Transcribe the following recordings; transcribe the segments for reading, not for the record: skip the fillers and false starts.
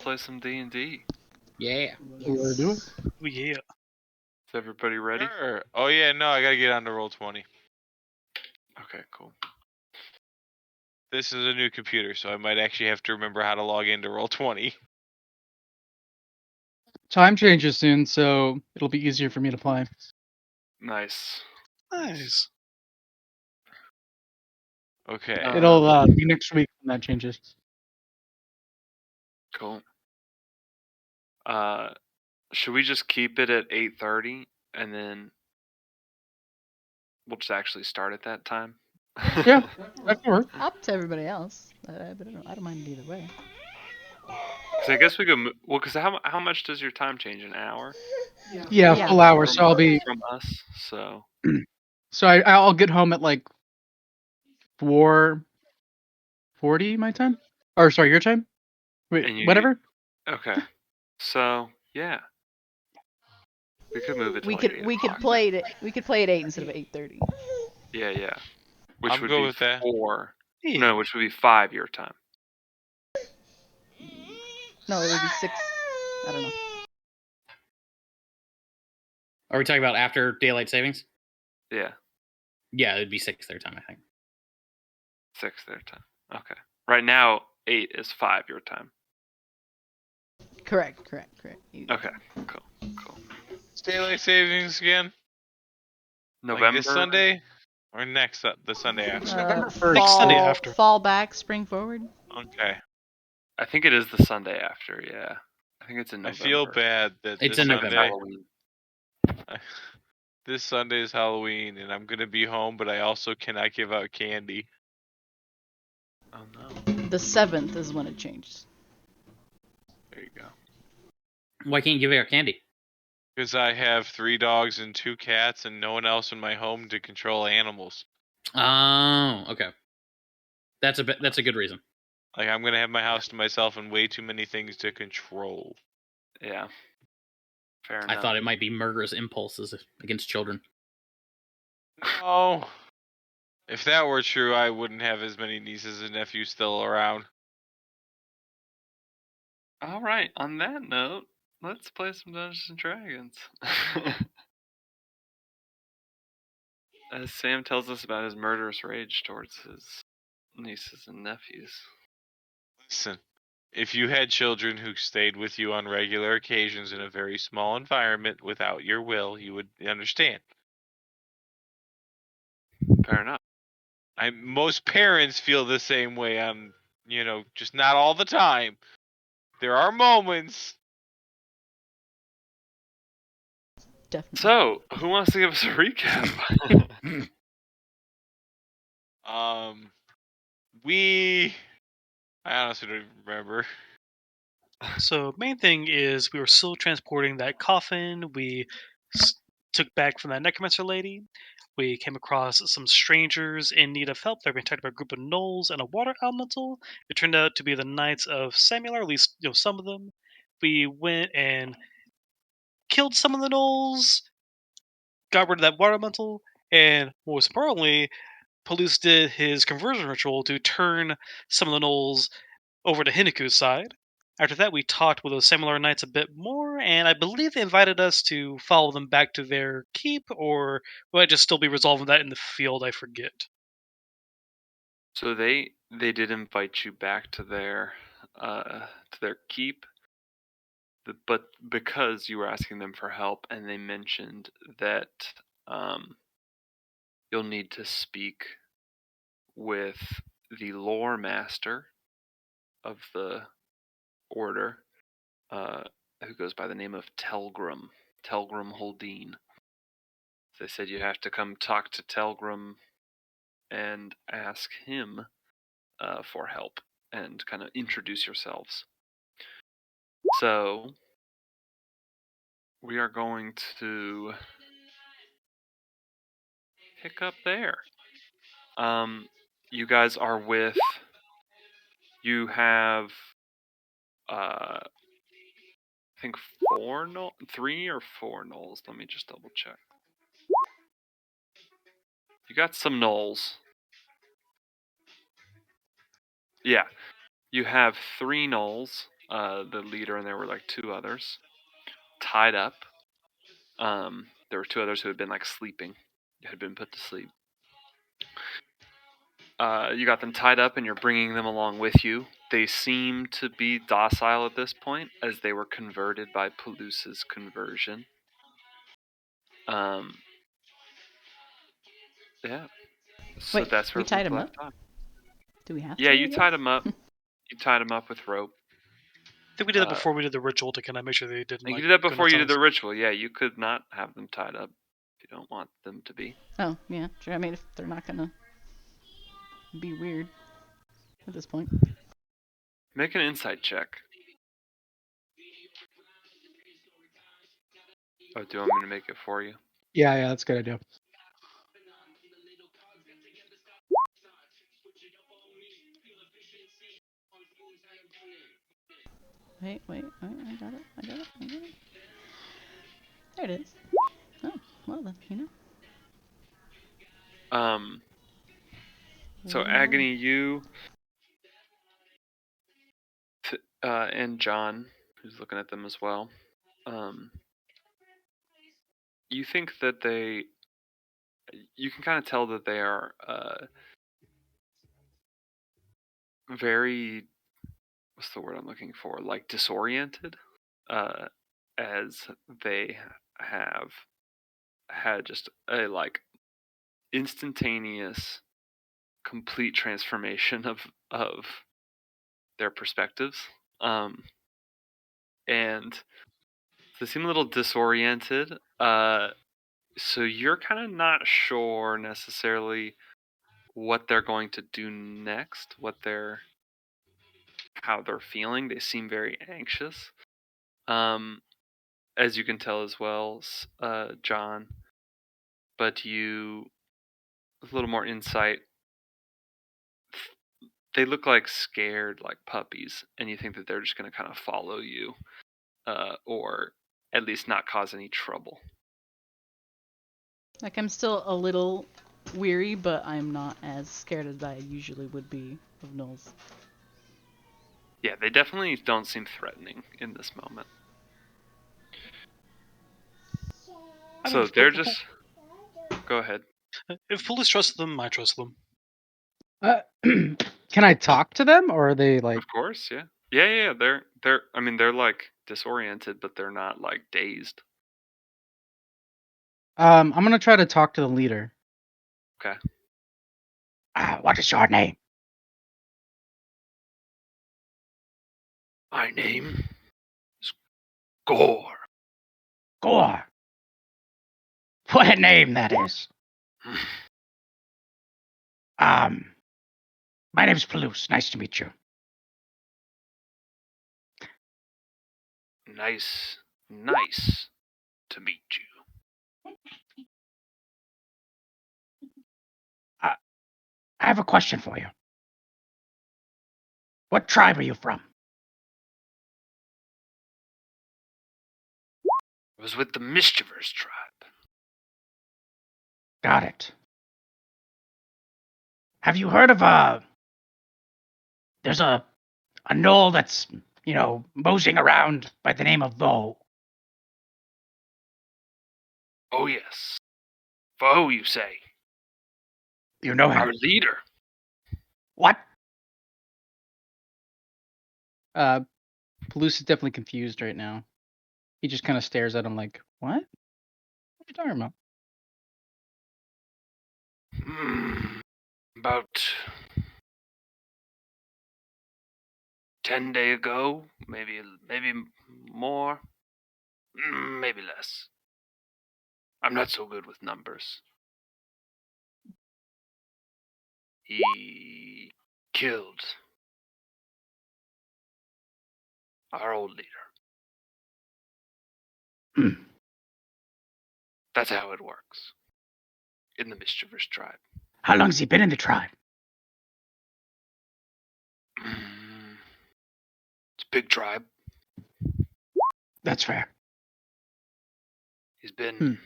play some D&D. Yeah. Let's do it. Yeah. Is everybody ready? Sure. Oh yeah, no, I gotta get on to Roll20. Okay, cool. This is a new computer, so I might actually have to remember how to log into Roll20. Time changes soon, so it'll be easier for me to play. Nice. Nice. Okay. It'll be next week when that changes. Cool. Should we just keep it at 8:30 and then we'll just actually start at that time? Yeah, that can work. Up to everybody else. But I don't mind either way. So I guess we could. Well, because how much does your time change? An hour? Yeah, full hour. So I'll be from us. So. So I'll get home at like 4:40 my time. Or sorry, your time. Wait, whatever. Okay. So yeah. We could move it. To We like could play it. We could play at 8 instead of 8:30. Yeah. Which I'm would good be with that. 4. Yeah. No, which would be 5 your time. No, it would be 6. I don't know. Are we talking about after daylight savings? Yeah. Yeah, it'd be 6 their time, I think. 6 their time. Okay. Right now, 8 is 5 your time. Correct. Okay. Cool. It's daylight savings again. November. Like this Sunday or next the Sunday after. November 1st. Next Sunday after. Fall back, spring forward. Okay. I think it is the Sunday after. Yeah. I think it's in November. I feel bad that It's this in Sunday, November. this Sunday is Halloween, and I'm gonna be home, but I also cannot give out candy. Oh no. The 7th is when it changes. There you go. Why can't you give out candy? Because I have 3 dogs and 2 cats, and no one else in my home to control animals. Oh, okay. That's a good reason. Like, I'm gonna have my house to myself and way too many things to control. Yeah. Fair enough. I thought it might be murderous impulses against children. Oh, if that were true, I wouldn't have as many nieces and nephews still around. All right. On that note, let's play some Dungeons and Dragons. As Sam tells us about his murderous rage towards his nieces and nephews. Listen, if you had children who stayed with you on regular occasions in a very small environment without your will, you would understand. Fair enough. Most parents feel the same way on, just not all the time. There are moments. Definitely. So, who wants to give us a recap? I honestly don't remember. So main thing is we were still transporting that coffin. We took back from that necromancer lady. We came across some strangers in need of help. They were being attacked by a group of gnolls and a water elemental. It turned out to be the Knights of Samuel, or at least some of them. We went and killed some of the gnolls, got rid of that water elemental, and most importantly, Pelus did his conversion ritual to turn some of the gnolls over to Hiniku's side. After that, we talked with those Samular Knights a bit more, and I believe they invited us to follow them back to their keep, or will I just still be resolving that in the field? I forget. So they did invite you back to their keep, but because you were asking them for help, and they mentioned that you'll need to speak with the lore master of the order, who goes by the name of Telgrim Holdeen. They said you have to come talk to Telgrim and ask him for help and kind of introduce yourselves. So we are going to pick up there. You guys are with. You have, I think 3 or 4 gnolls. Let me just double check. You got some gnolls. Yeah, you have 3 gnolls the leader, and there were like 2 others tied up. There were 2 others who had been like sleeping, had been put to sleep. You got them tied up, and you're bringing them along with you. They seem to be docile at this point, as they were converted by Palusa's conversion. Yeah. So Wait, that's where we tied we've him left up? off. Do we have to? Yeah, I you guess? tied him up. You tied him up with rope. I think we did that before we did the ritual to kind of make sure they didn't. You Like, did that go before nuts you on did the us. ritual. Yeah, you could not have them tied up if you don't want them to be. Oh, yeah, sure. I mean, if they're not gonna be weird at this point. Make an insight check. Oh, do you want me to make it for you? Yeah, that's a good idea. Wait, I got it. There it is. Oh, well then, So Well. Agony, you and John, who's looking at them as well, you think that you can kind of tell that they are very, what's the word I'm looking for? Like disoriented, as they have had just a like instantaneous, complete transformation of their perspectives, and they seem a little disoriented. So you're kind of not sure necessarily what they're going to do next, how they're feeling. They seem very anxious. As you can tell as well, John. But with a little more insight, they look like scared, like puppies, and you think that they're just going to kind of follow you, or at least not cause any trouble. Like, I'm still a little weary, but I'm not as scared as I usually would be of gnolls. Yeah, they definitely don't seem threatening in this moment. I So mean, they're just... Go ahead. if police trust them, I trust them. Can I talk to them, or are they like? Of course, yeah. Yeah. They're. I mean, they're like disoriented, but they're not like dazed. I'm gonna try to talk to the leader. Okay. What is your name? My name is Gore. Gore. What a name that is. My name's Palouse. Nice to meet you. Nice to meet you. I have a question for you. What tribe are you from? I was with the Mischievers tribe. Got it. Have you heard of there's a gnoll that's, moseying around by the name of Vo. Oh yes. Foe, you say? You know him? Our leader. What? Palouse is definitely confused right now. He just kind of stares at him like, what? What are you talking about? About 10 days ago, maybe more, maybe less. I'm not so good with numbers. He killed our old leader. That's how it works in the Mischievers tribe. How long has he been in the tribe? It's a big tribe. That's fair. He's been...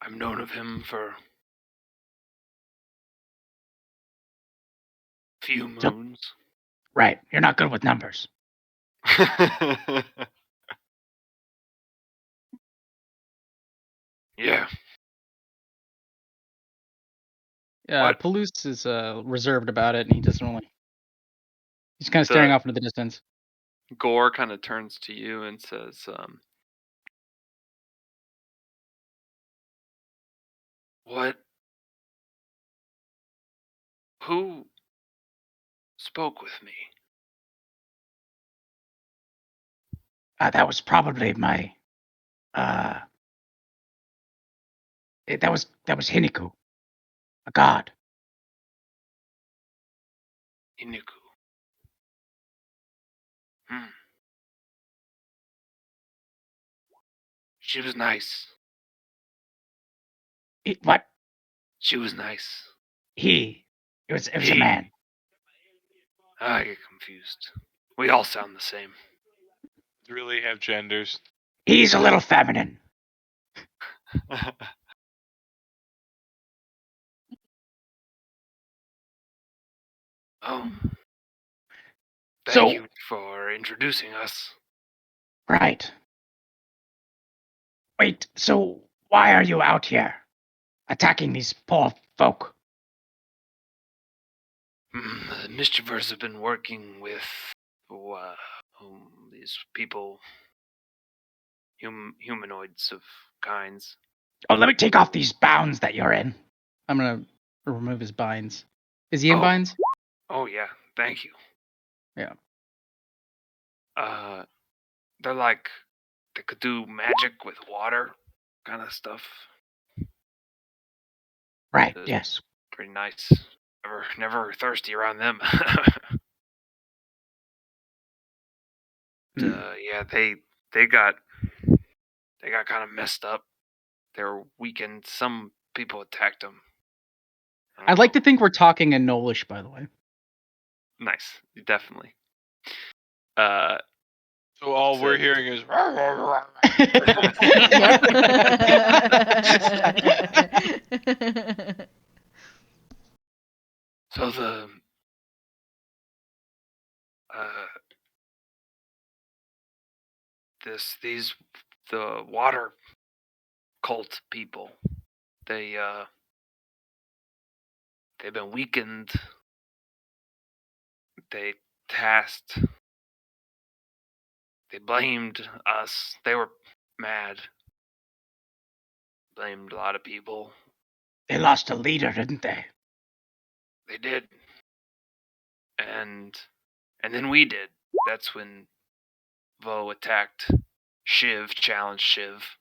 I've known of him for a few moons. Right. You're not good with numbers. Yeah. What? Palouse is reserved about it, and he doesn't really. He's kind of staring off into the distance. Gore kind of turns to you and says, "What? Who spoke with me?" That was probably my. That was Hiniku, a god. Iniku. She was nice. What? She was nice. It was a man. I get confused. We all sound the same. Really have genders. He's a little feminine. Oh. Thank So- you for introducing us. Right. Wait, so why are you out here attacking these poor folk? The mischievers have been working with these people, humanoids of kinds. Oh, let me take off these bounds that you're in. I'm gonna remove his binds. Is he in Oh. binds? Oh yeah, thank you. Yeah. They're like they could do magic with water, kind of stuff. Right. It's Yes. pretty nice. Never thirsty around them. Yeah, they got kind of messed up. They were weakened. Some people attacked them. I'd like to think we're talking in Nolish, by the way. Nice, definitely. So all we're hearing is. So the water cult people, they've been weakened. They blamed us. They were mad. Blamed a lot of people. They lost a leader, didn't they? They did. And then we did. That's when Vo attacked Shiv, challenged Shiv,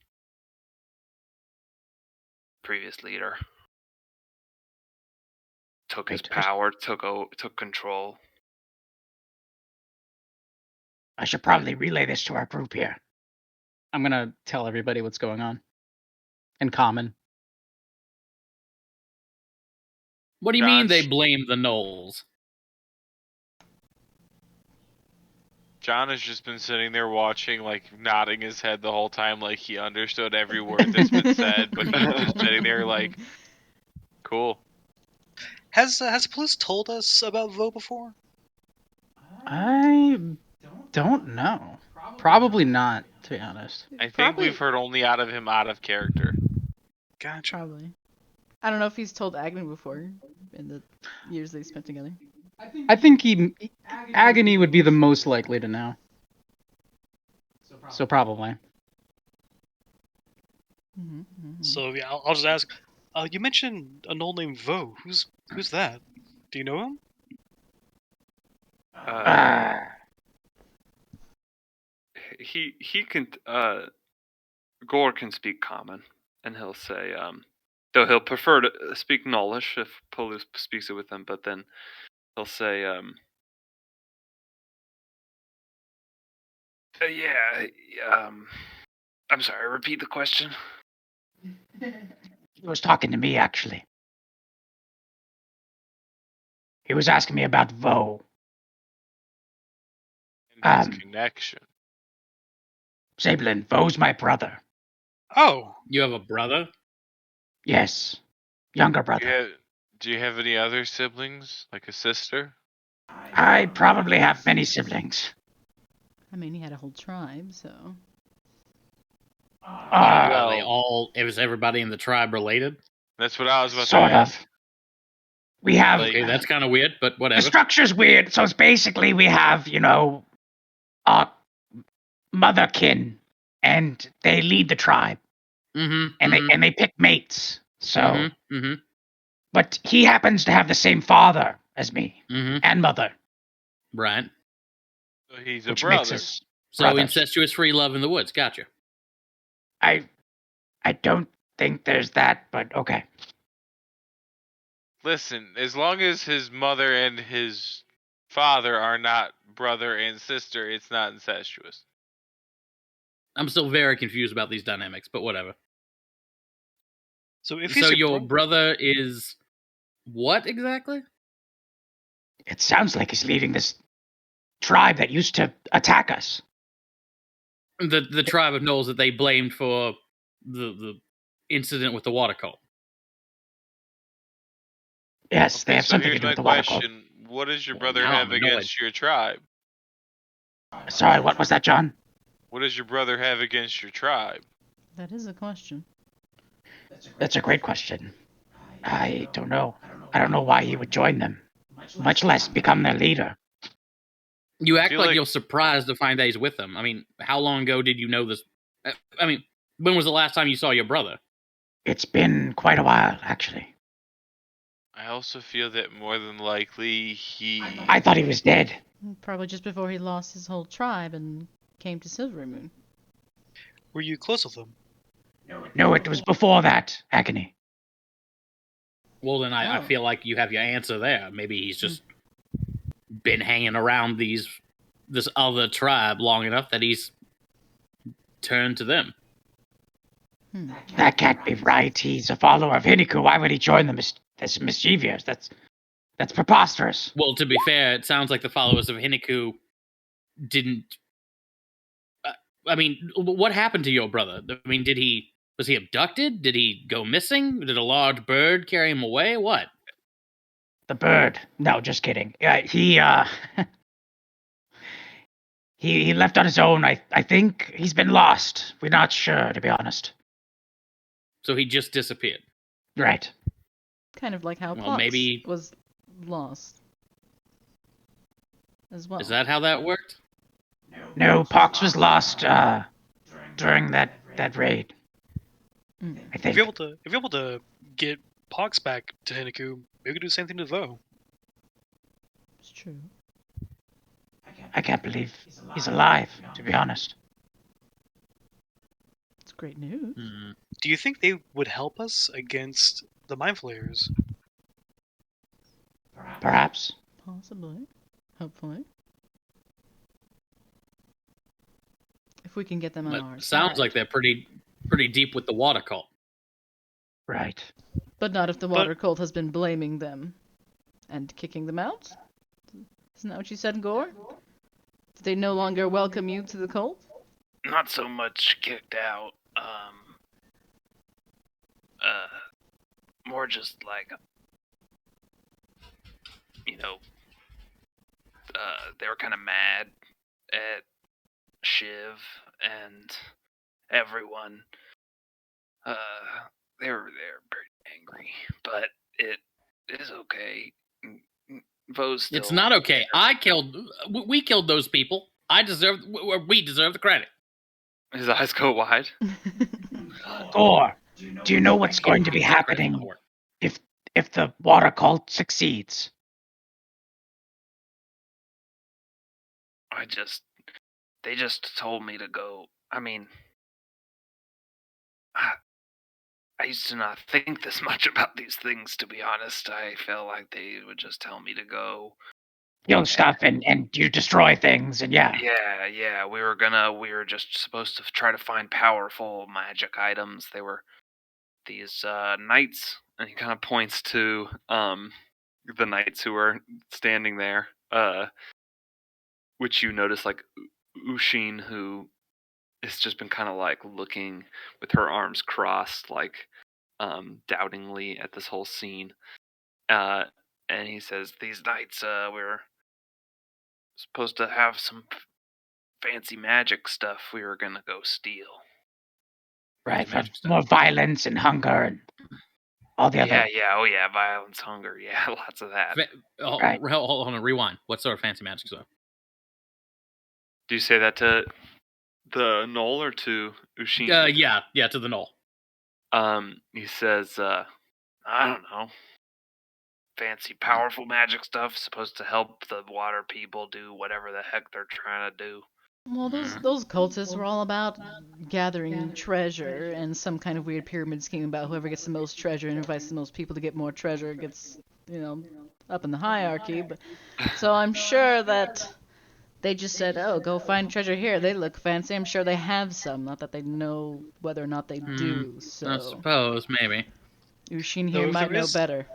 previous leader. Took his power, took control. I should probably relay this to our group here. I'm gonna tell everybody what's going on. In common. What do you mean they blame the gnolls? John has just been sitting there watching, like nodding his head the whole time, like he understood every word that's been said, but he's just sitting there like, cool. Has Police told us about Vo before? I don't know. Probably not, to be honest. I think we've heard only out of him out of character. Gotcha. Probably. I don't know if he's told Agony before in the years they spent together. I think Agony would be the most likely to know. So probably. So yeah, I'll just ask. You mentioned a gnoll named Vo. Who's that? Do you know him? He can Gore can speak common, and he'll say though he'll prefer to speak Nullish if Polus speaks it with him, but then he'll say I'm sorry, repeat the question. He was talking to me, actually. He was asking me about Vo. And his connection. Sablin, Vo's my brother. Oh. You have a brother? Yes. Younger brother. Do you have any other siblings? Like a sister? I probably have many siblings. I mean, he had a whole tribe, so. Are they Well- all? Is everybody in the tribe related? That's what I was about Sort to ask. of. We have Like- Okay, that's kind of weird, but the whatever. structure's weird. So it's basically we have, our motherkin, and they lead the tribe, Mm-hmm. and they pick mates. So, Mm-hmm. but he happens to have the same father as me Mm-hmm. and mother, Right. So he's a which makes brother. us So brothers. incestuous free love in the woods. Gotcha. I don't think there's that, but okay. Listen, as long as his mother and his father are not brother and sister, it's not incestuous. I'm still very confused about these dynamics, but whatever. So if he's So your your brother is what exactly? It sounds like he's leading this tribe that used to attack us. The tribe of gnolls that they blamed for the incident with the water cult. Yes, they Okay, have so something to here's do my with the water cult. question: what does your Well, brother now have I'm annoyed. against your tribe? Sorry, what was that, John? What does your brother have against your tribe? That is a question. That's a great question. I don't know. I don't know why he would join them, much less become their leader. You act feel like like- you're surprised to find that he's with them. I mean, how long ago did you know this? I mean, when was the last time you saw your brother? It's been quite a while, actually. I also feel that more than likely he. I thought he was dead. Probably just before he lost his whole tribe and came to Silvery Moon. were you close with him? No, it was before that, Agony. Well, then I Oh. feel like you have your answer there. Maybe he's just been hanging around this other tribe long enough that he's turned to them. That can't be right. He's a follower of Hiniku. Why would he join the this mischievous? That's preposterous. Well, to be fair, it sounds like the followers of Hiniku didn't. I mean, what happened to your brother? I mean, was he abducted? Did he go missing? Did a large bird carry him away? What? The bird. No, just kidding. He left on his own. I think he's been lost. We're not sure, to be honest. So he just disappeared. Right. Kind of like how Well, Pox maybe- was lost as well. Is that how that worked? No, Pox was lost during that raid. Mm. I If think. you're able to get Pox back to Hinaku, maybe we could do the same thing to Vo. It's true. I can't believe he's alive, to be honest. It's great news. Hmm. Do you think they would help us against the Mind Flayers? Perhaps. Possibly. Hopefully. If we can get them on But our sounds side. like they're pretty deep with the water cult. Right. But not if the water cult has been blaming them and kicking them out. Isn't that what you said, Gore? Did they no longer welcome you to the cult? Not so much kicked out. More just like, they were kind of mad at Shiv and everyone. They're pretty angry, but it is okay. Vo's still. It's not okay. We killed those people. We deserve the credit. His eyes go wide. Gore, do you know what's going to be Take credit happening for it. if the water cult succeeds? They just told me to go. I mean, I used to not think this much about these things, to be honest. I felt like they would just tell me to go. Kill stuff and you destroy things, and yeah. Yeah. We were just supposed to try to find powerful magic items. They were these knights, and he kind of points to the knights who are standing there, which you notice, like Ushin, who has just been kind of like looking with her arms crossed, like doubtingly at this whole scene. And he says, "These knights, we're supposed to have some fancy magic stuff we were gonna go steal. Right, for Magic stuff. more violence and hunger and all the other. Oh yeah, violence, hunger, yeah, lots of that. Right. Hold on, rewind. What sort of fancy magic stuff? Do you say that to the Knoll or to Ushin? Yeah, to the Knoll. He says, I don't know, fancy, powerful magic stuff supposed to help the water people do whatever the heck they're trying to do. Well, those cultists were all about gathering treasure and some kind of weird pyramid scheme about whoever gets the most treasure and invites the most people to get more treasure gets, up in the hierarchy. But so I'm sure that they just said, "Oh, go find treasure here. They look fancy. I'm sure they have some. Not that they know whether or not they do." I So suppose, maybe. Ushin Though here if might there know is- better.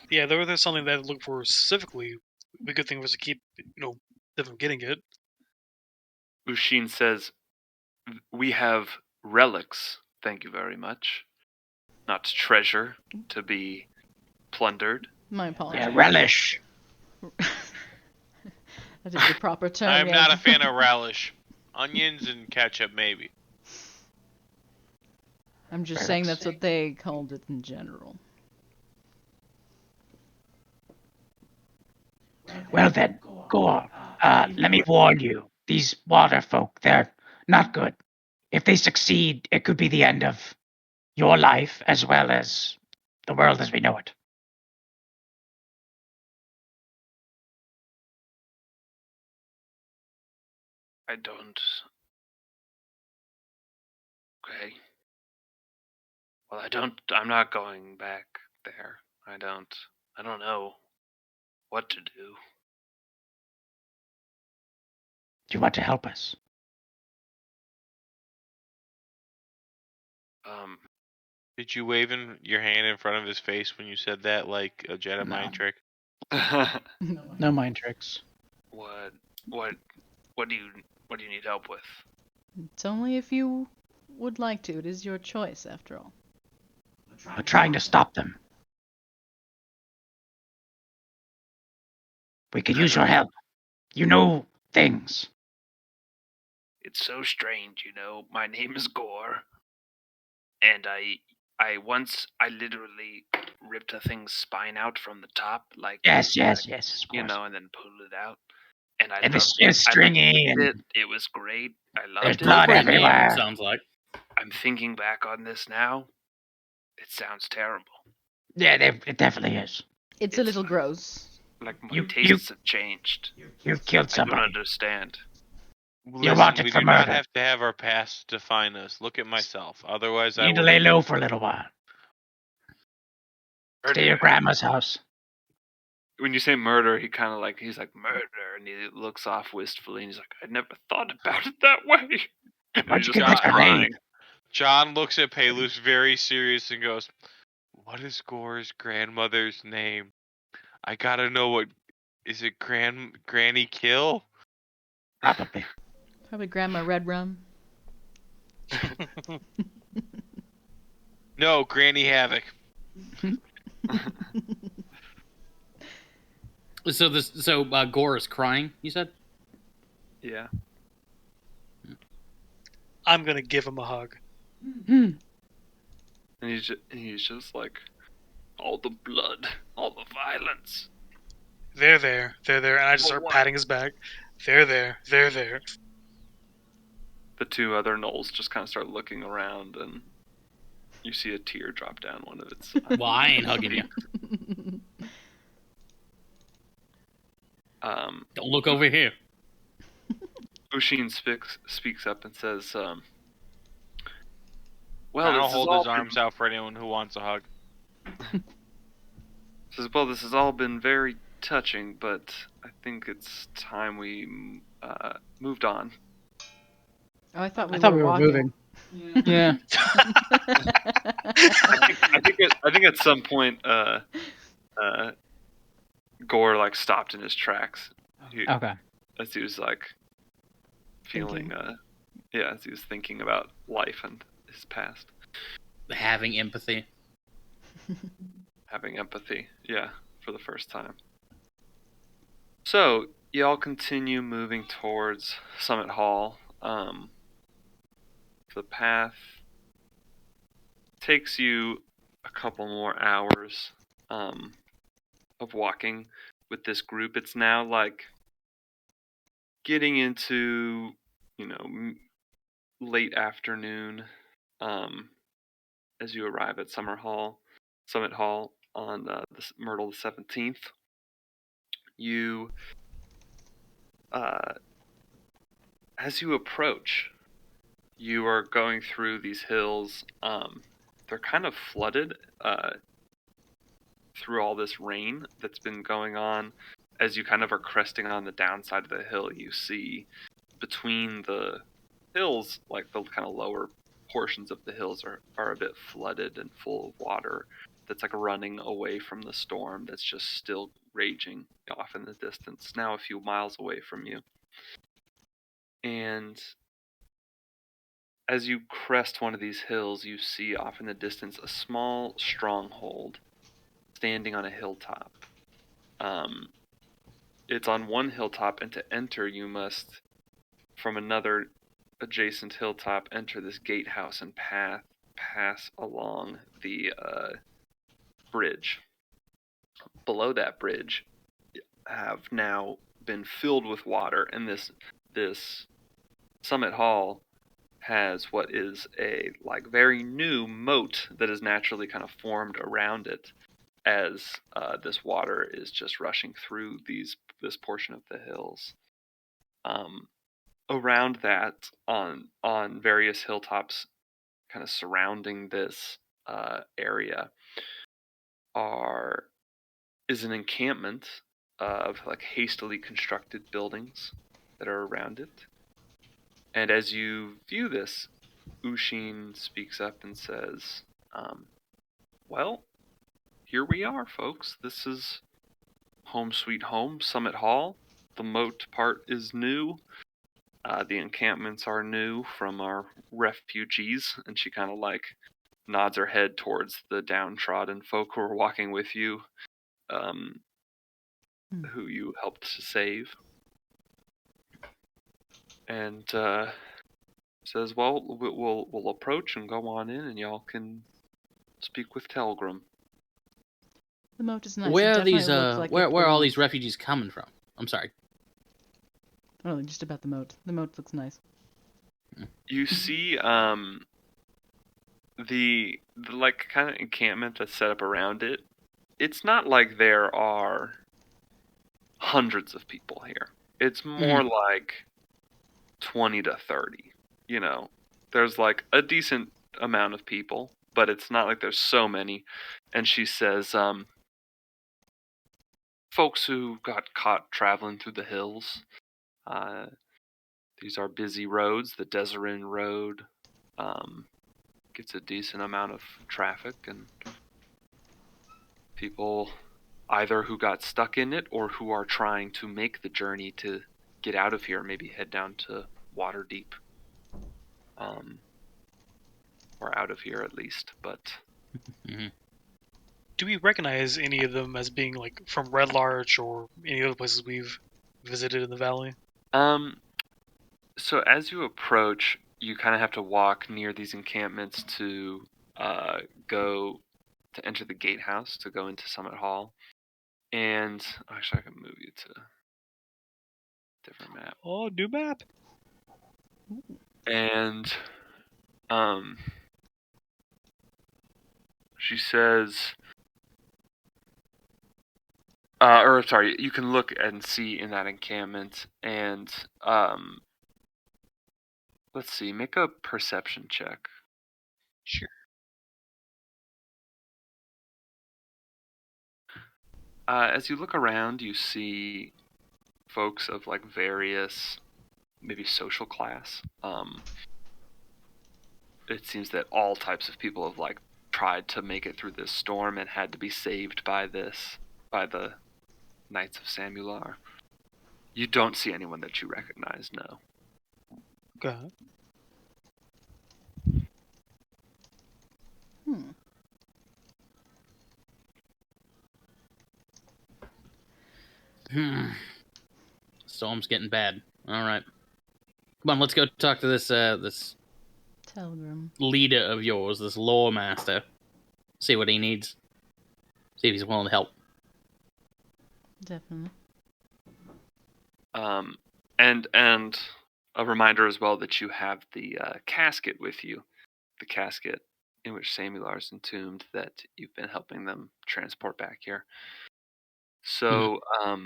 Yeah, there was something that I look for specifically. The good thing was to keep, them from getting it. Ushin says, we have relics, thank you very much. Not treasure to be plundered. My apologies. Yeah, relish. That is the proper term. I'm yeah. not a fan of relish. Onions and ketchup, maybe. I'm just saying that's what they called it in general. Well then, go on. Let me warn you. These water folk, they're not good. If they succeed, it could be the end of your life as well as the world as we know it. I don't. Okay. Well, I'm not going back there. I don't know what to do. Do you want to help us? Did you wave your hand in front of his face when you said that, like a Jedi No. mind trick? No mind tricks. what do you need help with? It's only if you would like to. It is your choice, after all. We're trying to stop them. We could use your help. You know things. It's so strange, My name is Gore, and I literally ripped a thing's spine out from the top, like Yes, of course. and then pulled it out. And I And loved it's stringy and it was great. I loved there's it. blood Pretty name, everywhere. sounds like. I'm thinking back on this now. It sounds terrible. Yeah, it definitely is. It's a little gross. Like my You- tastes have changed. You've killed I don't somebody. understand. Listen, wanted we for do not murder. have to have our past define us. Look at myself. Otherwise, You I need to would. lay low for a little while. Stay at your grandma's house. When you say murder, he's like murder, and he looks off wistfully, and he's like, I never thought about it that way. And Why'd he's you just get that crying. grenade? John looks at Pelus very serious and goes, "What is Gore's grandmother's name? I gotta know what. Is it Granny Kill?" Probably. Probably Grandma Red Rum. No, Granny Havoc. So Gore is crying, you said? Yeah. I'm gonna give him a hug. And he's just like, all the blood, all the violence. They're there, and I just start what? patting his back. They're there. The two other gnolls just kind of start looking around, and you see a tear drop down one of its. Well, I ain't hugging you. Don't look over here. Ushin speaks up and says, Well, well, I'll this hold has his all arms out for anyone who wants a hug. says, well, this has all been very touching, but I think it's time we moved on. Oh, I thought we we were were walking. moving. Yeah. I think at some point, Gore like stopped in his tracks. Okay. As he was like feeling, as he was thinking about life and his past, Having empathy. having empathy, yeah, for the first time. So y'all continue moving towards Summit Hall. The path takes you a couple more hours of walking with this group. It's now like getting into, late afternoon as you arrive at Summit Hall on Myrtle the 17th. You, as you approach, you are going through these hills. They're kind of flooded through all this rain that's been going on. As you kind of are cresting on the downside of the hill, you see between the hills, like the kind of lower portions of the hills are a bit flooded and full of water that's like running away from the storm that's just still raging off in the distance, now a few miles away from you. And as you crest one of these hills, you see off in the distance a small stronghold standing on a hilltop. It's on one hilltop, and to enter you must, from another adjacent hilltop, enter this gatehouse and pass along the bridge. Below that bridge have now been filled with water, and this Summit Hall has what is a very new moat that is naturally kind of formed around it as this water is just rushing through this portion of the hills. Around that, on various hilltops, kind of surrounding this area, is an encampment of hastily constructed buildings that are around it. And as you view this, Ushin speaks up and says, well, here we are, folks. This is home sweet home, Summit Hall. The moat part is new. The encampments are new from our refugees. And she kind of nods her head towards the downtrodden folk who are walking with you, who you helped to save. And says, well, we'll approach and go on in, and y'all can speak with Telgrim. The moat is nice. Where It are these? definitely looks like Where it are all these belongs. refugees coming from? I'm sorry. Oh, just about the moat. The moat looks nice. You see, the kind of encampment that's set up around it. It's not like there are hundreds of people here. It's more like 20 to 30. There's a decent amount of people, but it's not like there's so many. And she says, folks who got caught traveling through the hills. These are busy roads. The Deserin Road gets a decent amount of traffic, and people either who got stuck in it or who are trying to make the journey to get out of here, maybe head down to Waterdeep. Or out of here at least, but... Do we recognize any of them as being from Red Larch or any other places we've visited in the valley? So as you approach, you kind of have to walk near these encampments to go to enter the gatehouse to go into Summit Hall. And actually, I can move you to a different map. Oh, new map. And she says, you can look and see in that encampment, and let's see, make a perception check. Sure. As you look around, you see folks of various, maybe social class. It seems that all types of people have tried to make it through this storm and had to be saved by the Knights of Samular. You don't see anyone that you recognize, no. Okay. Storm's getting bad. All right. Come on, let's go talk to this this Telegram. leader of yours, this lore master. See what he needs. See if he's willing to help. Definitely. And a reminder as well that you have the casket with you, the casket in which Samular is entombed that you've been helping them transport back here. So, a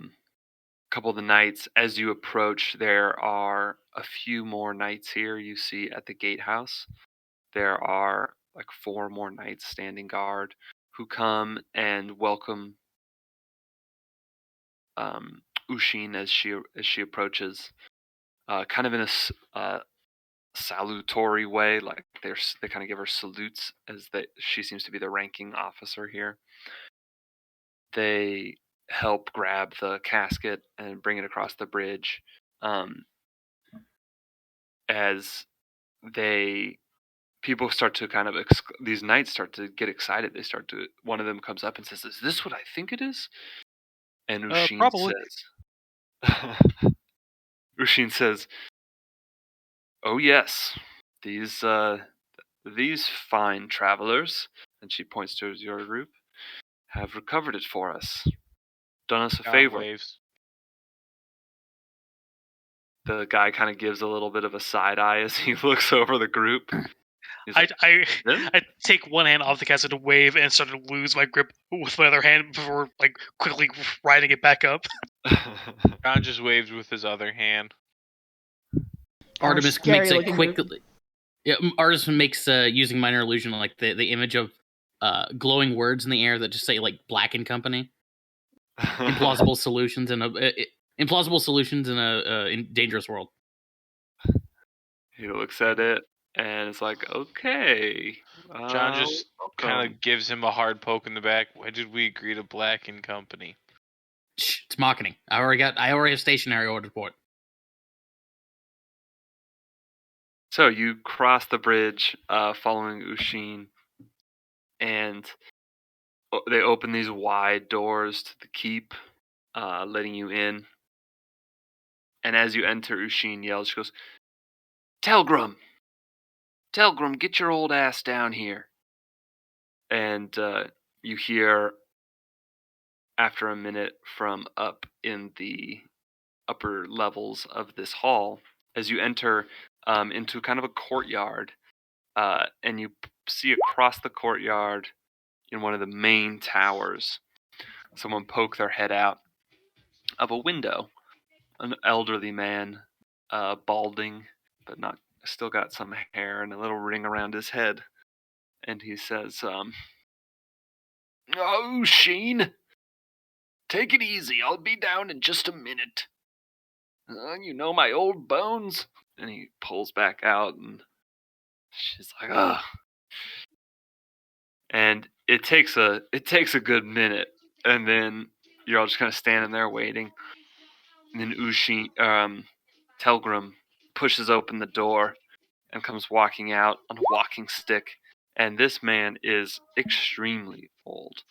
couple of the knights, as you approach, there are a few more knights here. You see at the gatehouse, there are like 4 more knights standing guard who come and welcome Ushin as she approaches, kind of in a salutatory way, like they kind of give her salutes as she seems to be the ranking officer here. They help grab the casket and bring it across the bridge. As people start to kind of these knights start to get excited. One of them comes up and says, "Is this what I think it is?" And Ushin Probably. Ushin says, "Oh yes, these fine travelers," and she points towards your group, "have recovered it for us. Done us a John favor." waves. The guy kind of gives a little bit of a side eye as he looks over the group. He's like, I take one hand off the casket to wave and start to lose my grip with my other hand before like quickly riding it back up. John just waves with his other hand. Artemis makes it quickly. Yeah, Artemis makes using minor illusion like the image of glowing words in the air that just say like Black and Company. Implausible solutions in a dangerous world. He looks at it and it's like, okay. John just kind welcome. of gives him a hard poke in the back. Why did we agree to Black and Company? Shh, it's marketing. I already have stationery ordered for it. So you cross the bridge, following Ushin, and they open these wide doors to the keep, letting you in. And as you enter, Ushin yells, she goes, "Telgrim! Telgrim, get your old ass down here." And you hear, after a minute, from up in the upper levels of this hall, as you enter into kind of a courtyard, and you see across the courtyard in one of the main towers, someone poke their head out of a window. An elderly man, balding, but not still got some hair and a little ring around his head. And he says, "Oh, Sheen, take it easy. I'll be down in just a minute. You know my old bones?" And he pulls back out, and she's like, "Ugh." And it takes a good minute, and then you're all just kind of standing there waiting. And then Telgrim pushes open the door and comes walking out on a walking stick. And this man is extremely old.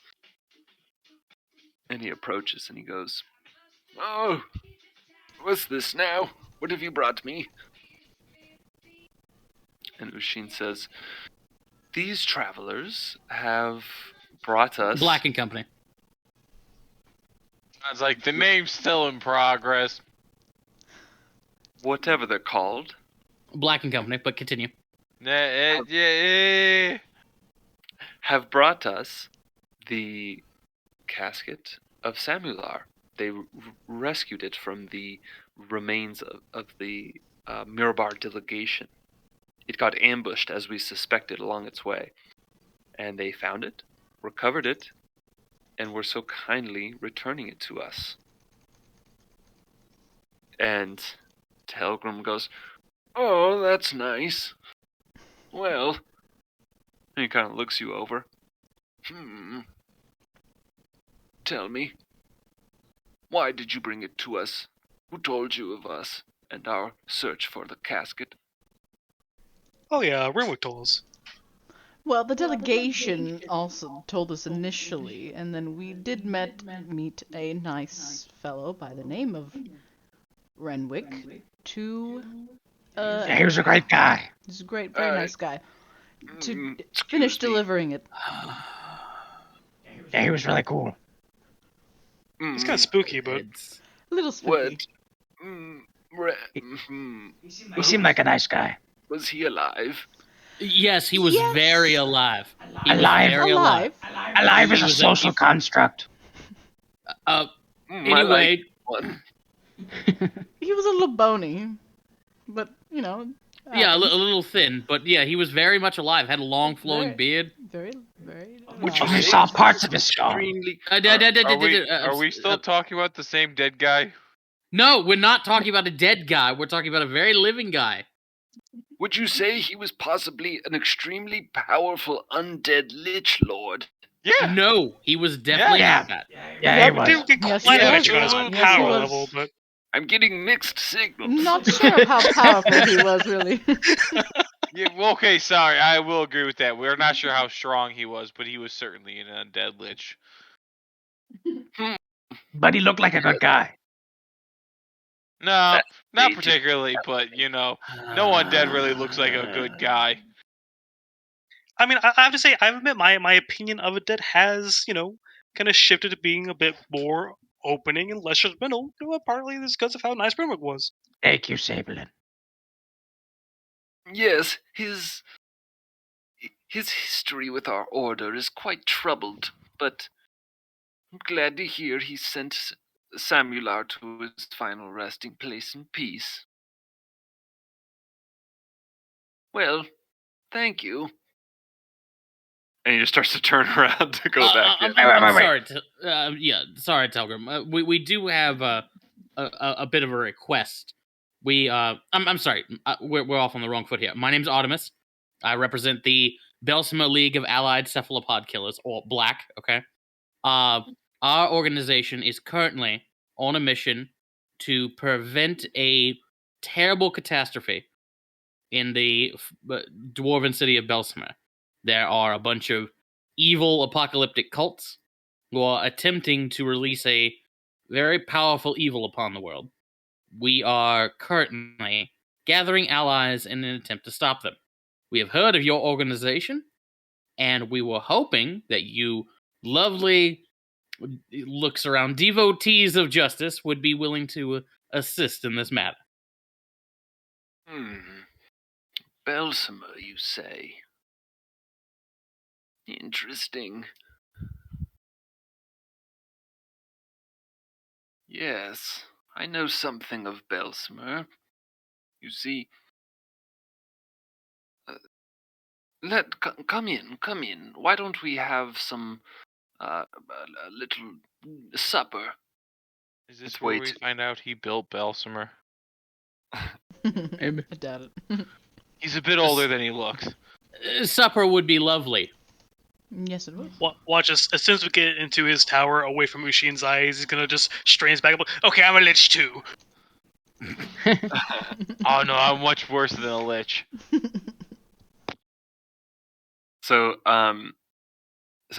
And he approaches and he goes, "Oh, what's this now? What have you brought me?" And Ushin says, "These travelers have brought us..." Black and Company. John's like, the name's still in progress. "Whatever they're called." Black and Company, but continue. "Have brought us the casket of Samular. They rescued it from the remains of the Mirabar delegation. It got ambushed, as we suspected, along its way. And they found it, recovered it, and were so kindly returning it to us." And Telgrim goes, "Oh, that's nice. Well," and he kind of looks you over. "Tell me, why did you bring it to us? Who told you of us and our search for the casket?" Oh yeah, Rimwick told us. Well, the delegation also told us initially, and then we did meet a nice fellow by the name of Renwick to. Yeah, he was a great guy. He's a great, very nice guy. To Excuse finish me. delivering it. Yeah, he was really cool. It's kind of spooky, but It's A little What? spooky. He seemed like a nice guy. Was he alive? yes, he was Yes. very alive. He Alive. was very alive. Alive is He a was social construct. I Anyway, like one. He was a little bony, but yeah, a happens. little thin, but yeah, he was very much alive. Had a long flowing beard. Very, very. Would you Only say saw he parts was of his skull. extremely- Are we still talking about the same dead guy? No, we're not talking about a dead guy. We're talking about a very living guy. Would you say he was possibly an extremely powerful undead lich lord? Yeah. No, he was definitely Yeah. not that. Yeah, he we was. didn't get Yes, quite he a was. mention on his Yes, he power was. level, but I'm getting mixed signals. Not sure how powerful he was, really. Yeah, well, okay, sorry. I will agree with that. We're not sure how strong he was, but he was certainly an undead lich. But he looked like a good guy. No, not They do. particularly, but no undead really looks like a good guy. I mean, I have to say, I admit my opinion of a dead has, kind of shifted to being a bit more opening and less judgmental. Partly this because of how nice Brimwick was. Thank you, Saberlin. Yes, his history with our order is quite troubled, but I'm glad to hear he sent Samular to his final resting place in peace. Well, thank you. And he just starts to turn around to go back in. I'm sorry. Sorry, Telgrim. We do have a bit of a request. I'm sorry. We're off on the wrong foot here. My name's Artemis. I represent the Belsima League of Allied Cephalopod Killers, or Black. Okay. Our organization is currently on a mission to prevent a terrible catastrophe in the dwarven city of Belsima. There are a bunch of evil apocalyptic cults who are attempting to release a very powerful evil upon the world. We are currently gathering allies in an attempt to stop them. We have heard of your organization, and we were hoping that you lovely looks around devotees of justice would be willing to assist in this matter. Belsimer, you say? Interesting. Yes, I know something of Belsimer. You see, come in. Why don't we have some a little supper? Is this Let's where wait. we find out he built Belsimer? I doubt it. He's a bit older than he looks. Supper would be lovely. Yes, it would. Watch us. As soon as we get into his tower, away from Ushin's eyes, he's gonna just strain his back up. Okay, I'm a lich too. Oh no, I'm much worse than a lich. So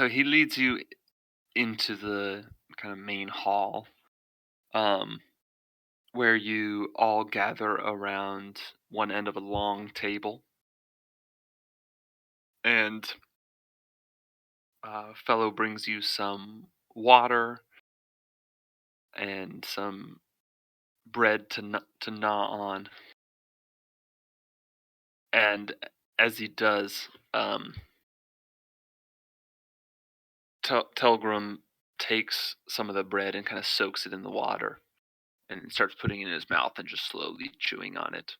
he leads you into the kind of main hall, where you all gather around one end of a long table, and fellow brings you some water and some bread to gnaw on, and as he does, Telgrim takes some of the bread and kind of soaks it in the water and starts putting it in his mouth and just slowly chewing on it.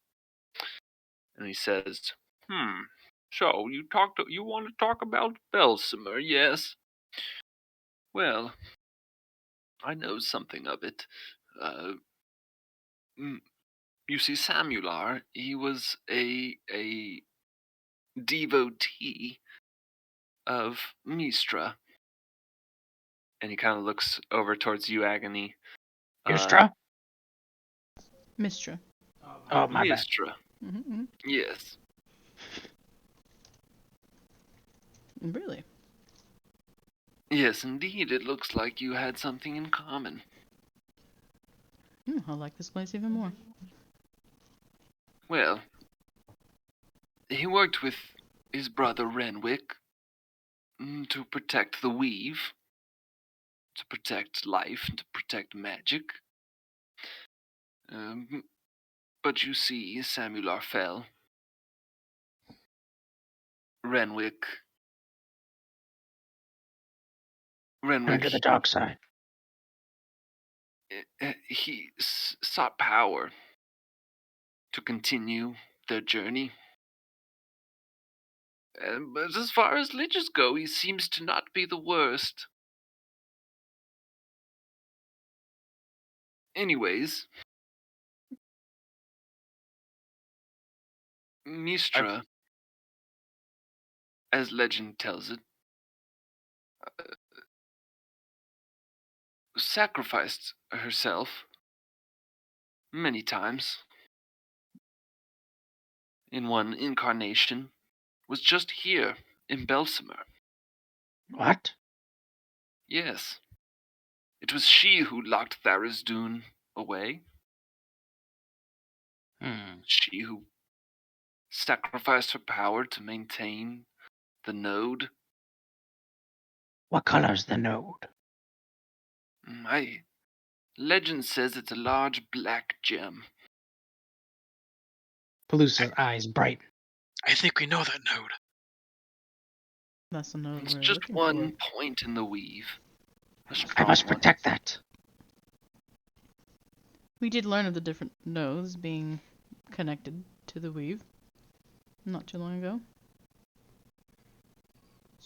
And he says, so you want to talk about Belsimer, yes? Well, I know something of it. You see, Samular, he was a devotee of Mistra. And he kind of looks over towards you, Agony. Ustra? Mistra. Oh, my bad. Mistra. Mm-hmm. Yes. Really? Yes, indeed. It looks like you had something in common. I like this place even more. Well, he worked with his brother Renwick to protect the weave, to protect life, and to protect magic. But you see, Samuel Arfel, Renwick, Turn to the dark side. he sought power to continue their journey. But as far as liches go, he seems to not be the worst. Anyways, Mistra, as legend tells it, sacrificed herself many times. In one incarnation, was just here in Belsimer. What? Yes, it was she who locked Tharizdun away. She who sacrificed her power to maintain the node. What color's the node? Legend says it's a large black gem. Pelusa's eyes brighten. I think we know that node. That's the node It's we're just looking one for. point in the weave. I must protect that. We did learn of the different nodes being connected to the weave not too long ago.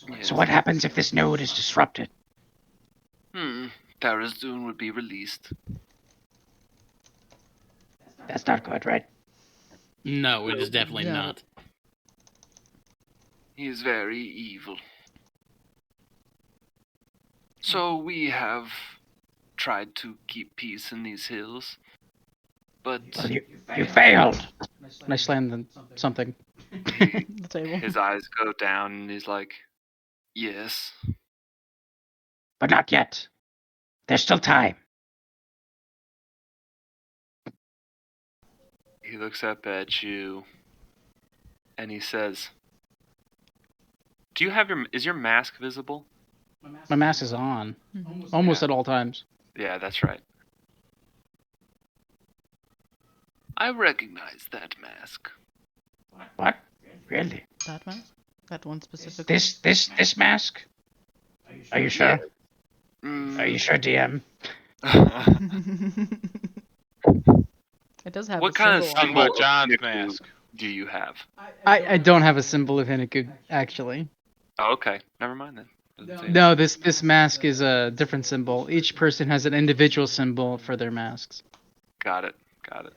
Yes. So what happens if this node is disrupted? Tharizdun would be released. That's not good, right? No, it is definitely No. not. He is very evil. So we have tried to keep peace in these hills, but Well, you failed. And I slammed something. The table. his eyes go down and he's like, yes. But not yet. There's still time. He looks up at you and he says, is your mask visible? My mask is on. Mhm. Almost Yeah. at all times. Yeah, that's right. I recognize that mask. What? Really? That mask? That one specific. This mask? Are you sure? Are you sure, DM? It does have What a kind of symbol on symbol it. About John's of mask. do you have? I don't have a symbol of Hinniku, actually. Oh, okay. Never mind then. Doesn't say No, this mask is a different symbol. Each person has an individual symbol for their masks. Got it.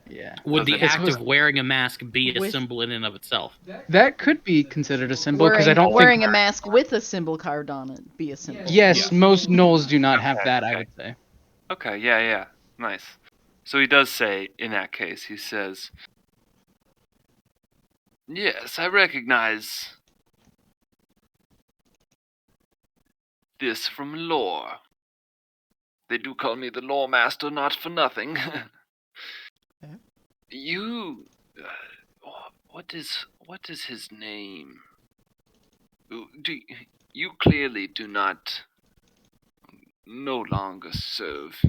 Yeah. Would the Okay. act of wearing a mask be a With- symbol in and of itself? That could be considered a symbol because I don't wearing think. a mask with a symbol carved on it be a symbol. Yes, most gnolls do not have Okay, that. I okay. would say. Okay, yeah. Nice. So he does say, in that case, he says, yes, I recognize this from lore. They do call me the lore master not for nothing. Yeah. You... what is his name? You clearly do not no longer serve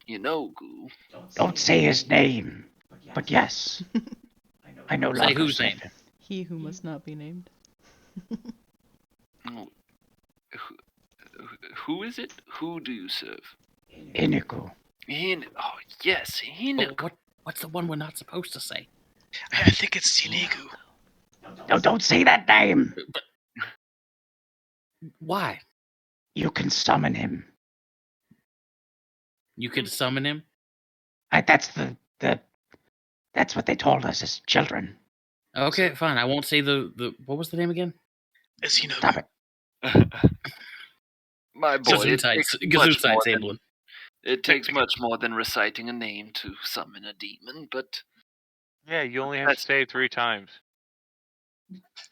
Inogu. Don't say his name. But yes. I no Say longer whose serve name? him. He who must not be named. Oh, who is it? Who do you serve? Iniku. Oh, yes, Inogu. What's the one we're not supposed to say? I think it's Sinigu. No, don't say that name. Why? You can summon him. You could summon him? That's that's what they told us as children. Okay, fine. I won't say the what was the name again? It's Sinigu. Stop it. My boy, it takes much more than reciting a name to summon a demon, but Yeah, you only have to say it 3 times.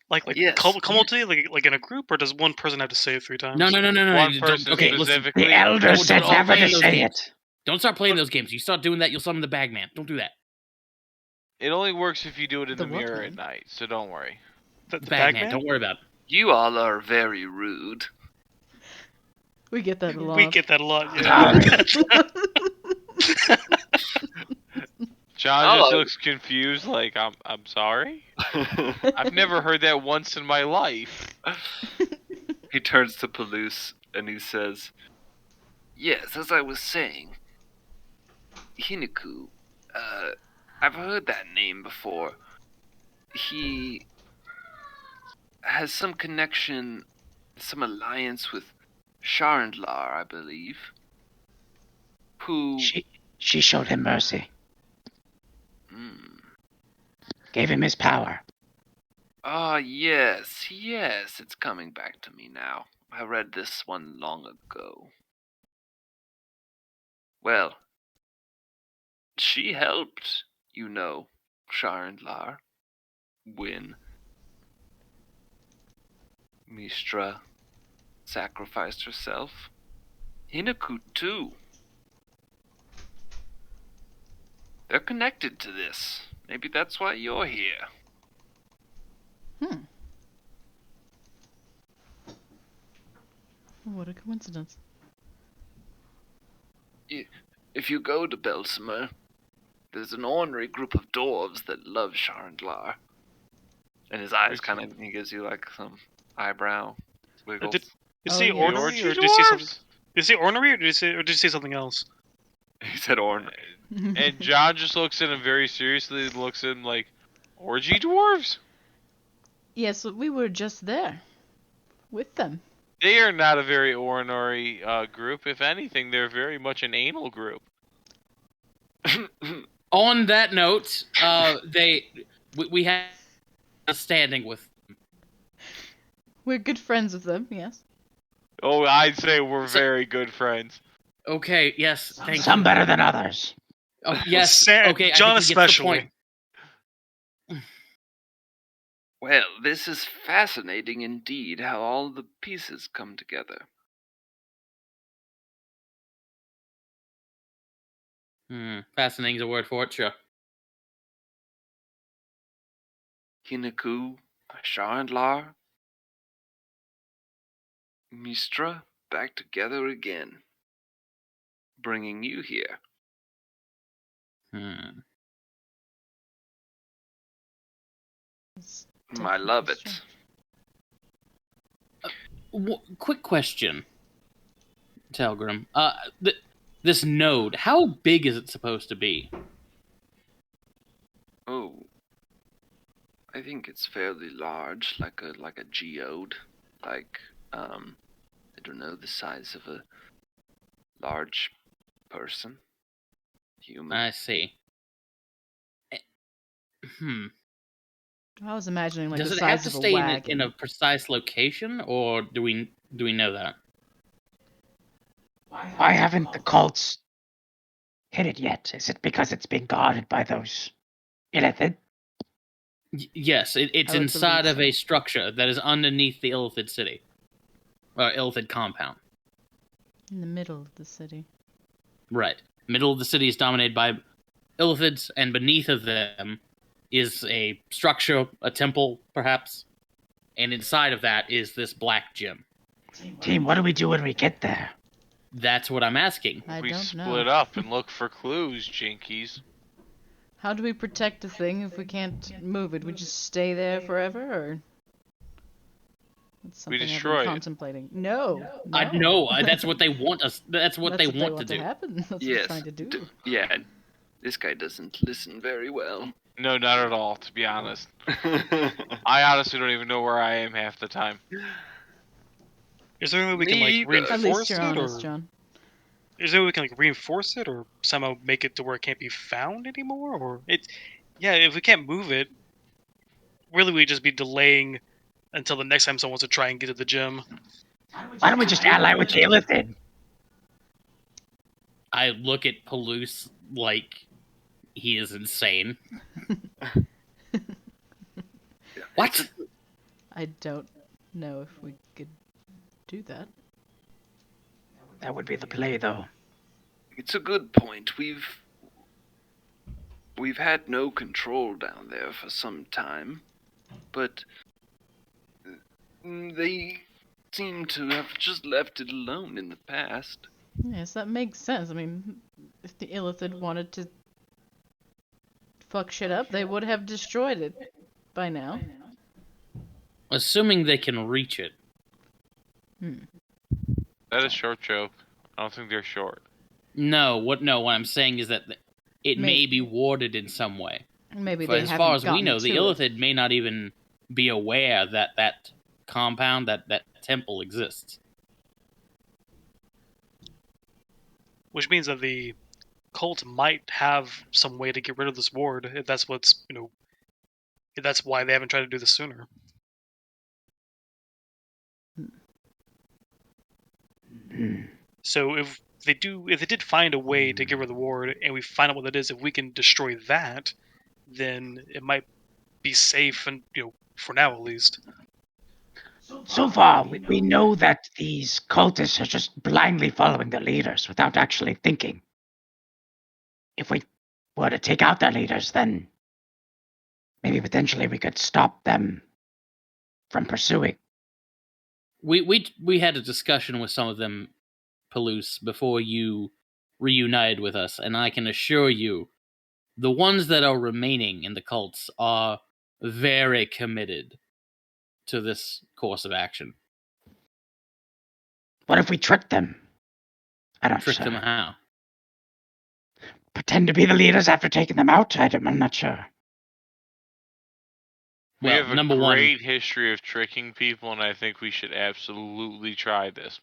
Like Yes. cumulatively, like in a group, or does one person have to say it 3 times? No. One don't- person Okay, listen. specifically. The elder Don't said all never say to those say names. it. Don't start playing those games. You start doing that, you'll summon the Bagman. Don't do that. It only works if you do it in The the what mirror man? at night, so don't worry. The Bagman, Bagman? don't worry about it. You all are very rude. We get that a lot. We get that a lot, yeah. John just Oh. looks confused, like I'm sorry. I've never heard that once in my life. He turns to Palouse and he says, "Yes, as I was saying, Hinaku, I've heard that name before. He has some connection, some alliance with Sharndlar, I believe. Who... She showed him mercy, gave him his power. Ah, yes, it's coming back to me now. I read this one long ago. Well, she helped, Sharndlar win. Mistra sacrificed herself. Hinaku, too. They're connected to this. Maybe that's why you're here. What a coincidence. If you go to Belsimer, there's an ornery group of dwarves that love Sharndlar. And his eyes he gives you like some eyebrow wiggles. Did you Oh, say yeah. ornery, or did you say something? Did you say ornery, or did you say something else? He said ornery. And John just looks at him very seriously and looks at him like, orgy dwarves? Yes, we were just there. With them. They are not a very ornery group. If anything, they're very much an anal group. On that note, we have a standing with. We're good friends with them, yes. Oh, I'd say we're very good friends. Okay, yes, thank you. Some better than others. Oh, yes, okay, John I think he gets the especially. point. Well, this is fascinating indeed, how all the pieces come together. Fascinating is a word for it, sure. Hinaku, Sharndlar, Mistra, back together again. Bringing you here. I love it. Quick question, Telgrim. This node, how big is it supposed to be? Oh, I think it's fairly large, like a geode, like I don't know, the size of a large person, human. I see. I was imagining like Does the it size have to of a stay wagon. in a precise location, or do we know that? Why haven't the cults hit it yet? Is it because it's being guarded by those illithid? Yes, it's I would inside believe of so. a structure that is underneath the Illithid city. Or Illithid compound. In the middle of the city. Right. Middle of the city is dominated by Illithids, and beneath of them is a structure, a temple, perhaps. And inside of that is this black gem. Team, what do we do when we get there? That's what I'm asking. We don't split know. up and look for clues, Jinkies. How do we protect a thing if we can't move it? We just stay there forever, or? That's something I've destroy been it. contemplating. No. I know. That's what they want us. That's what they want to do. Happen. That's what Yes. we're trying to do. Yeah, this guy doesn't listen very well. No, not at all, to be honest. I honestly don't even know where I am half the time. Is there any way we can like reinforce At least you're it, honest, or John. is there any way we can like reinforce it, or somehow make it to where it can't be found anymore? Or if we can't move it, really we'd just be delaying until the next time someone wants to try and get to the gym. Why don't we just ally with the illithid? I look at Palouse like he is insane. What? I don't know if we could do that. That would be the play, though. It's a good point. We've had no control down there for some time, but they seem to have just left it alone in the past. Yes, that makes sense. I mean, if the Illithid wanted to fuck shit up, they would have destroyed it by now. Assuming they can reach it. That is short joke. I don't think they're short. No, what I'm saying is that it may be warded in some way. Maybe For they as haven't far as we gotten know, the to it. Illithid may not even be aware that that compound, that temple exists. Which means that the cult might have some way to get rid of this ward, if that's what's, if that's why they haven't tried to do this sooner. So if they did find a way to get rid of the ward, and we find out what it is, if we can destroy that, then it might be safe, and for now at least. So far, we know that these cultists are just blindly following their leaders without actually thinking. If we were to take out their leaders, then maybe potentially we could stop them from pursuing. We had a discussion with some of them, Palouse, before you reunited with us, and I can assure you, the ones that are remaining in the cults are very committed to this course of action. What if we trick them? I don't Trick sure. them how? Pretend to be the leaders after taking them out? I'm not sure. We Well, have a number great one, history of tricking people, and I think we should absolutely try this.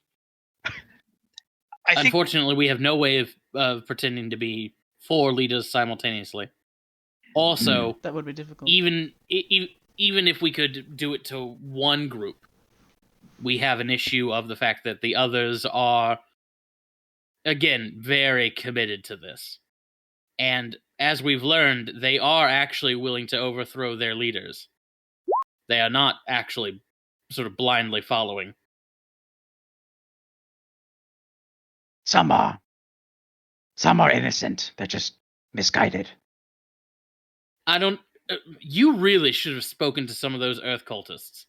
I think unfortunately, we have no way of pretending to be 4 leaders simultaneously. Also, That would be difficult. even if we could do it to one group, we have an issue of the fact that the others are, again, very committed to this. And as we've learned, they are actually willing to overthrow their leaders. They are not actually sort of blindly following. Some are. Some are innocent. They're just misguided. I don't. You really should have spoken to some of those Earth cultists.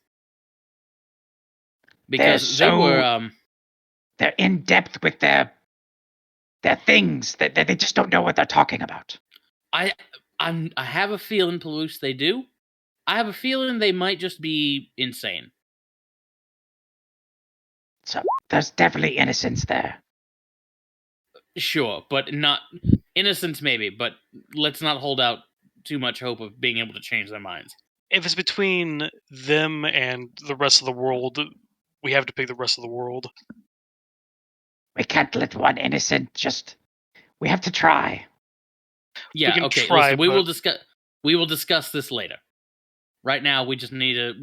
Because they were. They're in depth with their things that they just don't know what they're talking about. I have a feeling, Palouse, they do. I have a feeling they might just be insane. So there's definitely innocence there. Sure, but not innocence, maybe. But let's not hold out too much hope of being able to change their minds. if it's between them and the rest of the world, we have to pick the rest of the world. We can't let one innocent just. We have to try. Yeah. can Okay. try, Listen, we but- will discuss. We will discuss this later. Right now, we just need to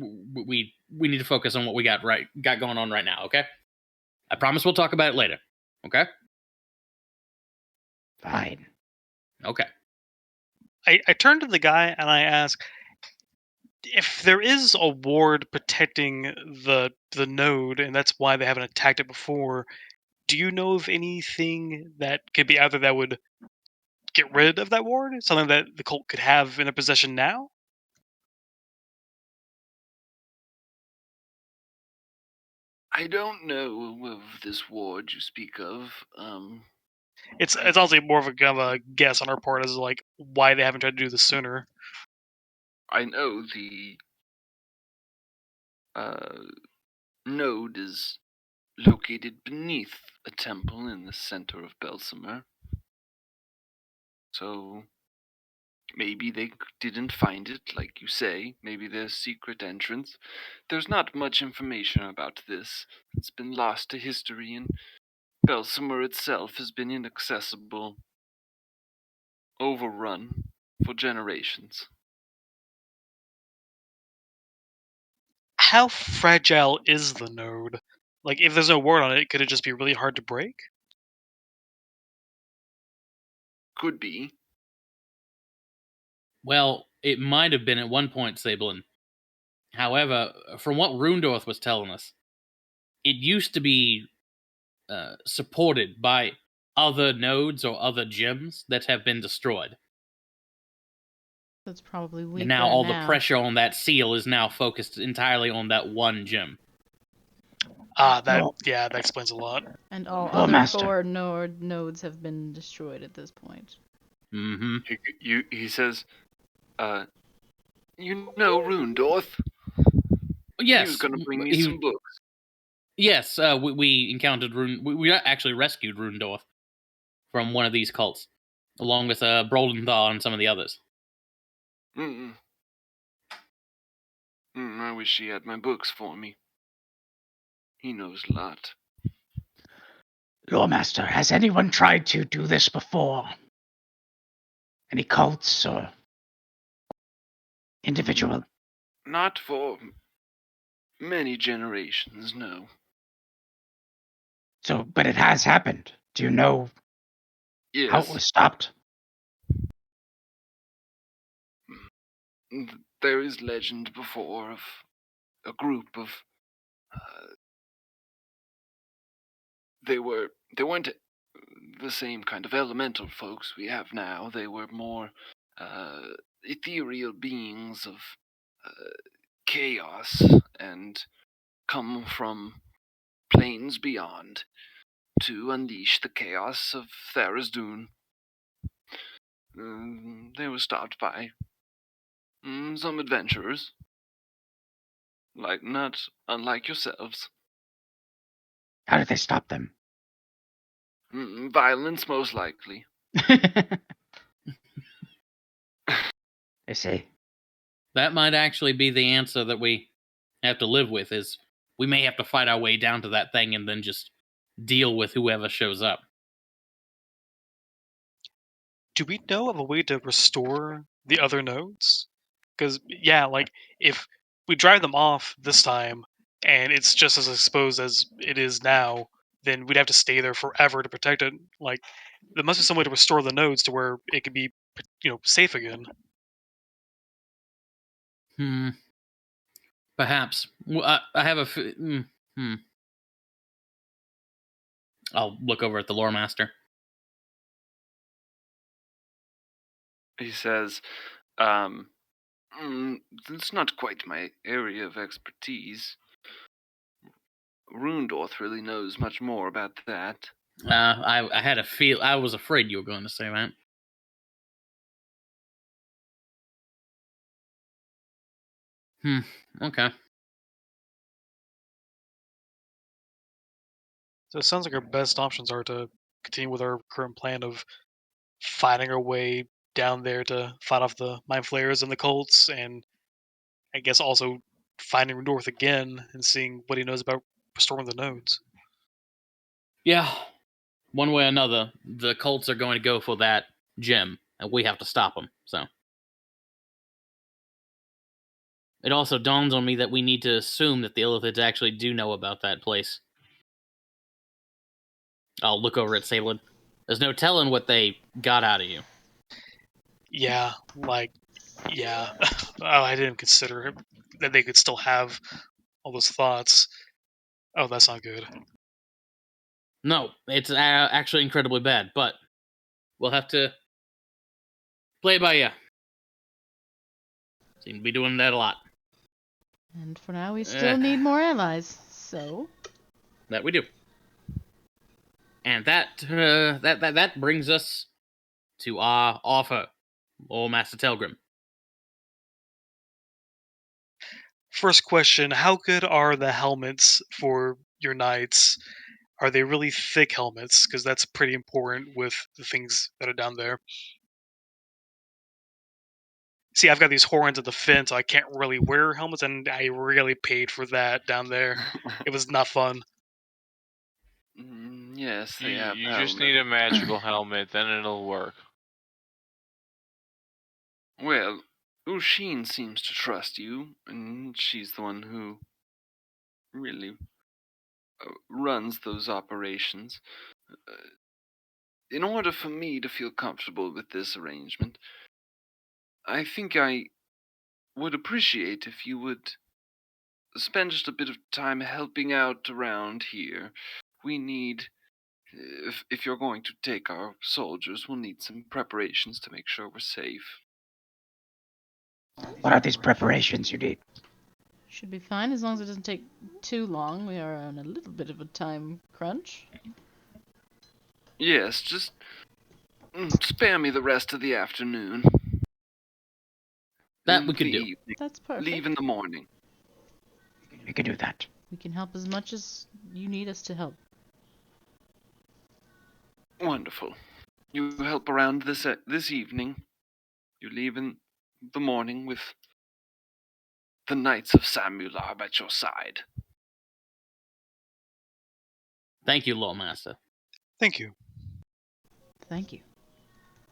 we need to focus on what we got going on right now. Okay. I promise we'll talk about it later. Okay. Fine. Okay. I turn to the guy and I ask, if there is a ward protecting the node, and that's why they haven't attacked it before, do you know of anything that could be out there that would get rid of that ward? Something that the cult could have in their possession now? I don't know of this ward you speak of. It's honestly more of a kind of a guess on our part as like why they haven't tried to do this sooner. I know the node is located beneath a temple in the center of Belsimer. So maybe they didn't find it, like you say. Maybe there's secret entrance. There's not much information about this. It's been lost to history, and Belsimer itself has been inaccessible, overrun for generations. How fragile is the node? Like, if there's no word on it, could it just be really hard to break? Could be. Well, it might have been at one point, Sablin. However, from what Rundorth was telling us, it used to be supported by other nodes or other gems that have been destroyed. That's probably weaker And now all now. the pressure on that seal is now focused entirely on that one gem. That explains a lot. And all Lord other Master. 4 nodes have been destroyed at this point. Mm-hmm. He says, you know Rundorth? Yes. He was going to bring me some books. Yes, we encountered we actually rescued Rundorth from one of these cults, along with Broldenthal and some of the others. I wish he had my books for me. He knows a lot. Lord Master, has anyone tried to do this before? Any cults or individual? Not for many generations, no. So, but it has happened. Do you know how it Yes, was stopped? there is legend before of a group of... they weren't the same kind of elemental folks we have now. They were more ethereal beings of chaos and come from planes beyond to unleash the chaos of Tharizdun. They were stopped by some adventurers, not unlike yourselves. How did they stop them? Violence, most likely. I see. That might actually be the answer that we have to live with, is we may have to fight our way down to that thing and then just deal with whoever shows up. Do we know of a way to restore the other nodes? Because, if we drive them off this time and it's just as exposed as it is now, then we'd have to stay there forever to protect it. Like, there must be some way to restore the nodes to where it could be, safe again. Perhaps. I have a... I'll look over at the lore master. He says, it's not quite my area of expertise. Rundorth really knows much more about that. I had a feel. I was afraid you were going to say that. Okay. So it sounds like our best options are to continue with our current plan of fighting our way down there to fight off the mind flayers and the cults, and I guess also finding North again and seeing what he knows about restoring the nodes. Yeah. One way or another, the cults are going to go for that gem, and we have to stop them. So it also dawns on me that we need to assume that the Illithids actually do know about that place. I'll look over at Salid. There's no telling what they got out of you. Yeah. Oh, I didn't consider that they could still have all those thoughts. Oh, that's not good. No, it's actually incredibly bad, but we'll have to play by ear. Seem to be doing that a lot. And for now, we still need more allies, so... That we do. And that brings us to our offer, Lord Master Telgrim. First question: how good are the helmets for your knights? Are they really thick helmets? Because that's pretty important with the things that are down there. See, I've got these horns at the fin, so I can't really wear helmets, and I really paid for that down there. It was not fun. Yes, they have You just need a magical helmet, then it'll work. Well, Usheen seems to trust you, and she's the one who really runs those operations. In order for me to feel comfortable with this arrangement, I think I would appreciate if you would spend just a bit of time helping out around here. We need If you're going to take our soldiers, we'll need some preparations to make sure we're safe. What are these preparations you need? Should be fine as long as it doesn't take too long. We are on a little bit of a time crunch. Yes, just spare me the rest of the afternoon. That And we could the do. evening. That's perfect. Leave in the morning. We can do that. We can help as much as you need us to help. Wonderful. You help around this evening. You leave in the morning with the Knights of Samular at your side. Thank you, Lord Master. Thank you. Thank you.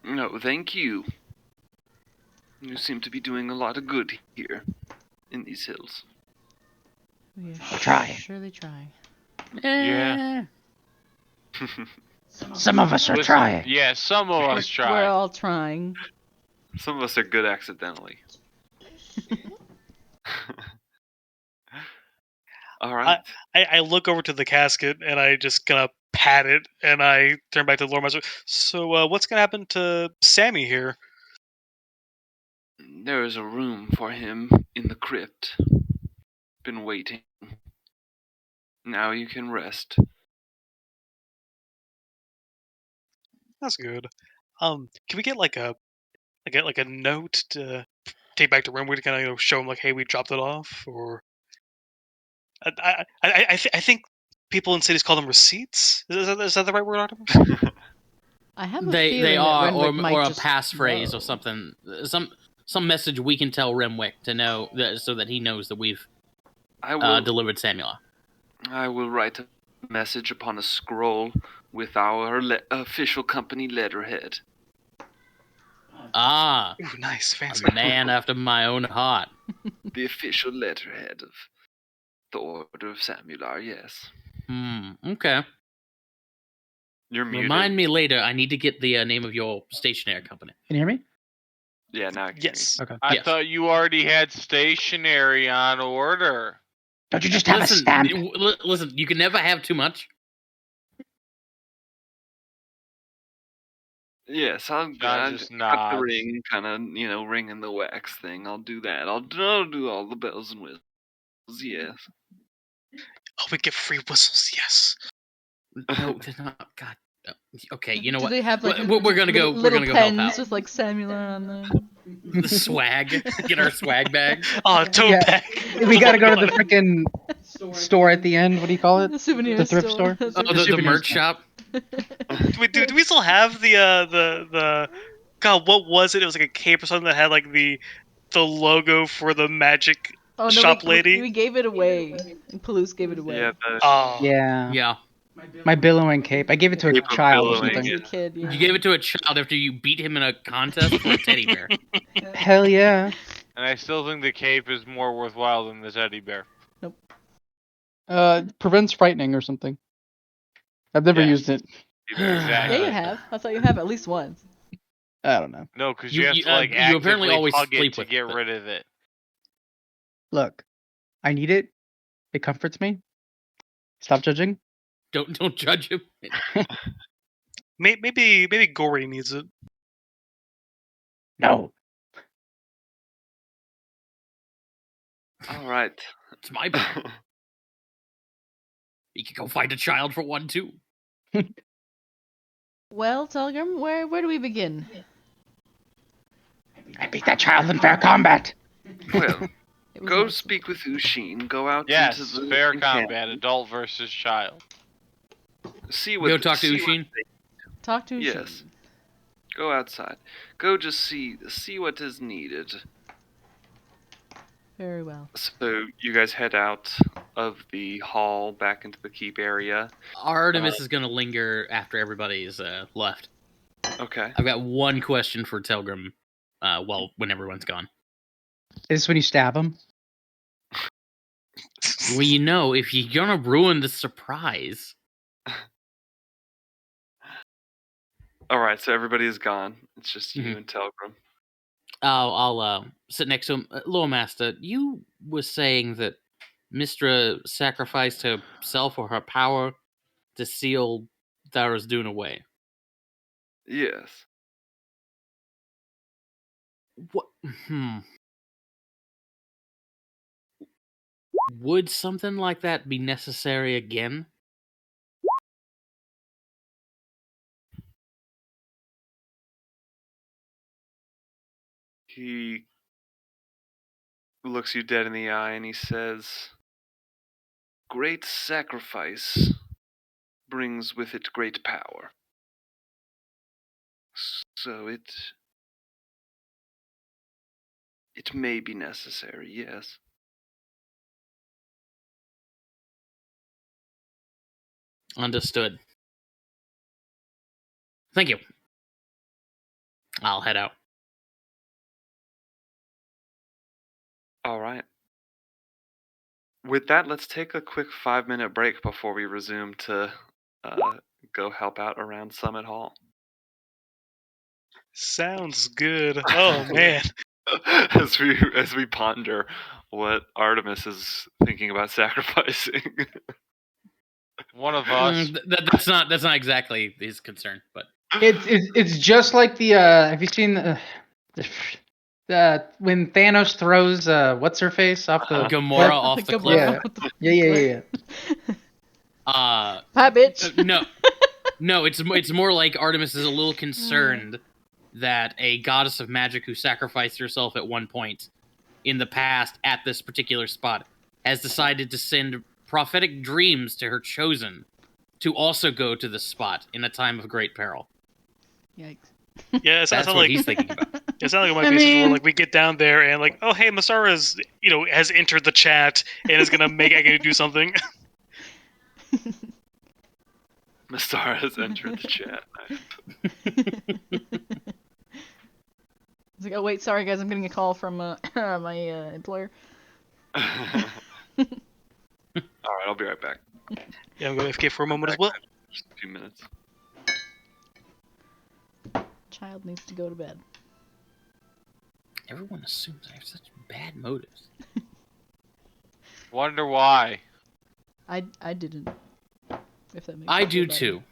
No, thank you. You seem to be doing a lot of good here in these hills. We are We'll try. surely trying. Yeah. Some of us are Listen, trying. Yeah, some of us We're try. all trying. Some of us are good accidentally. All right. I look over to the casket and I just kind of pat it and I turn back to the Lord Master. So, what's gonna happen to Sammy here? There is a room for him in the crypt. Been waiting. Now you can rest. That's good. Can we get like a note to take back to Rimwood to kind of show him like, hey, we dropped it off, or I think people in cities call them receipts. Is that the right word, Artemis? I have a They feeling are, that Renwick or might a just passphrase know. or something. Some message we can tell Renwick to know so that he knows that we've I will. delivered Samula. I will write a message upon a scroll with our official company letterhead. Ah, Ooh, nice, fancy. a man after my own heart. The official letterhead of the Order of Samular. Yes. Okay. You're muted. Remind me later. I need to get the name of your stationery company. Can you hear me? Yeah. Now I can Yes. Okay. I Yes. thought you already had stationery on order. Don't you just have a stamp? Listen, you can never have too much. Yes, I'll just cut the nods. ring, kind of, ringing the wax thing. I'll do that. I'll do all the bells and whistles. Yes. Oh, we get free whistles. Yes. No, they're not. God. Okay, you know Do what? they have like We're gonna go. We're little gonna go help pens out. with like Samular on them? The swag. Get our swag bags. Oh, tote Yeah. bag. We gotta go to the freaking store at the end. What do you call it? The souvenir The thrift store? Oh, The the souvenir merch store. shop. Do we still have the God? What was it? It was like a cape or something that had like the logo for the magic Oh no, shop lady. we gave it away. Palouse gave it away. Yeah. Oh, Yeah. Yeah. My billowing cape. I gave it to a Cape of child or billowing, Gave it something. to a kid. Yeah. You gave it to a child after you beat him in a contest for a teddy bear. Hell yeah. And I still think the cape is more worthwhile than the teddy bear. Prevents frightening or something. I've never Yes. used it. Exactly. Yeah, you have. I thought you have at least once. I don't know. No, because You- you have you, to like you apparently actively always hug sleep it to with get it. rid of it. Look, I need it. It comforts me. Stop judging. Don't judge him. maybe Gory needs it. No. All right. It's my bad. You can go find a child for one too. Well, Telegram, where do we begin? I beat that child in fair combat. Well, It was go nice. speak with Ushin. Go out Yes, into the fair encampment. combat, adult versus child. See what. Go talk to see what Ushin. Talk to Yes. Ushin. Go outside. Go just see what is needed. Very well. So you guys head out of the hall back into the keep area. Artemis is gonna linger after everybody's left. Okay. I've got one question for Telgrim. When everyone's gone. Is this when you stab him? Well, you know, if you're gonna ruin the surprise. All right. So everybody is gone. It's just you Mhm. and Telgrim. I'll sit next to him. Lord Master, you were saying that Mistra sacrificed herself or her power to seal Thara's doing away. Yes. What? Would something like that be necessary again? He looks you dead in the eye and he says, "Great sacrifice brings with it great power. So it may be necessary, yes." Understood. Thank you. I'll head out. All right. With that, let's take a quick 5-minute break before we resume to go help out around Summit Hall. Sounds good. Oh man. as we ponder what Artemis is thinking about sacrificing. One of us. That's not exactly his concern, but It's just like the have you seen when Thanos throws what's her face off the Gamora cliff? off the Gamora, cliff. what the Yeah. Bye, bitch. No, it's more like Artemis is a little concerned that a goddess of magic who sacrificed herself at one point in the past at this particular spot has decided to send prophetic dreams to her chosen to also go to the spot in a time of great peril. Yikes. Yeah, it sounds That's what like he's thinking about. it sounds like it might I be a situation where mean- like we get down there and like, oh hey, Masara's has entered the chat and is gonna make Agony do something. Mastara has entered the chat. It's like, oh wait, sorry guys, I'm getting a call from my employer. All right, I'll be right back. Yeah, I'm going AFK for a moment as well. Just a few minutes. Child needs to go to bed. Everyone assumes I have such bad motives. Wonder why. I didn't. If that makes I you do feel better. too.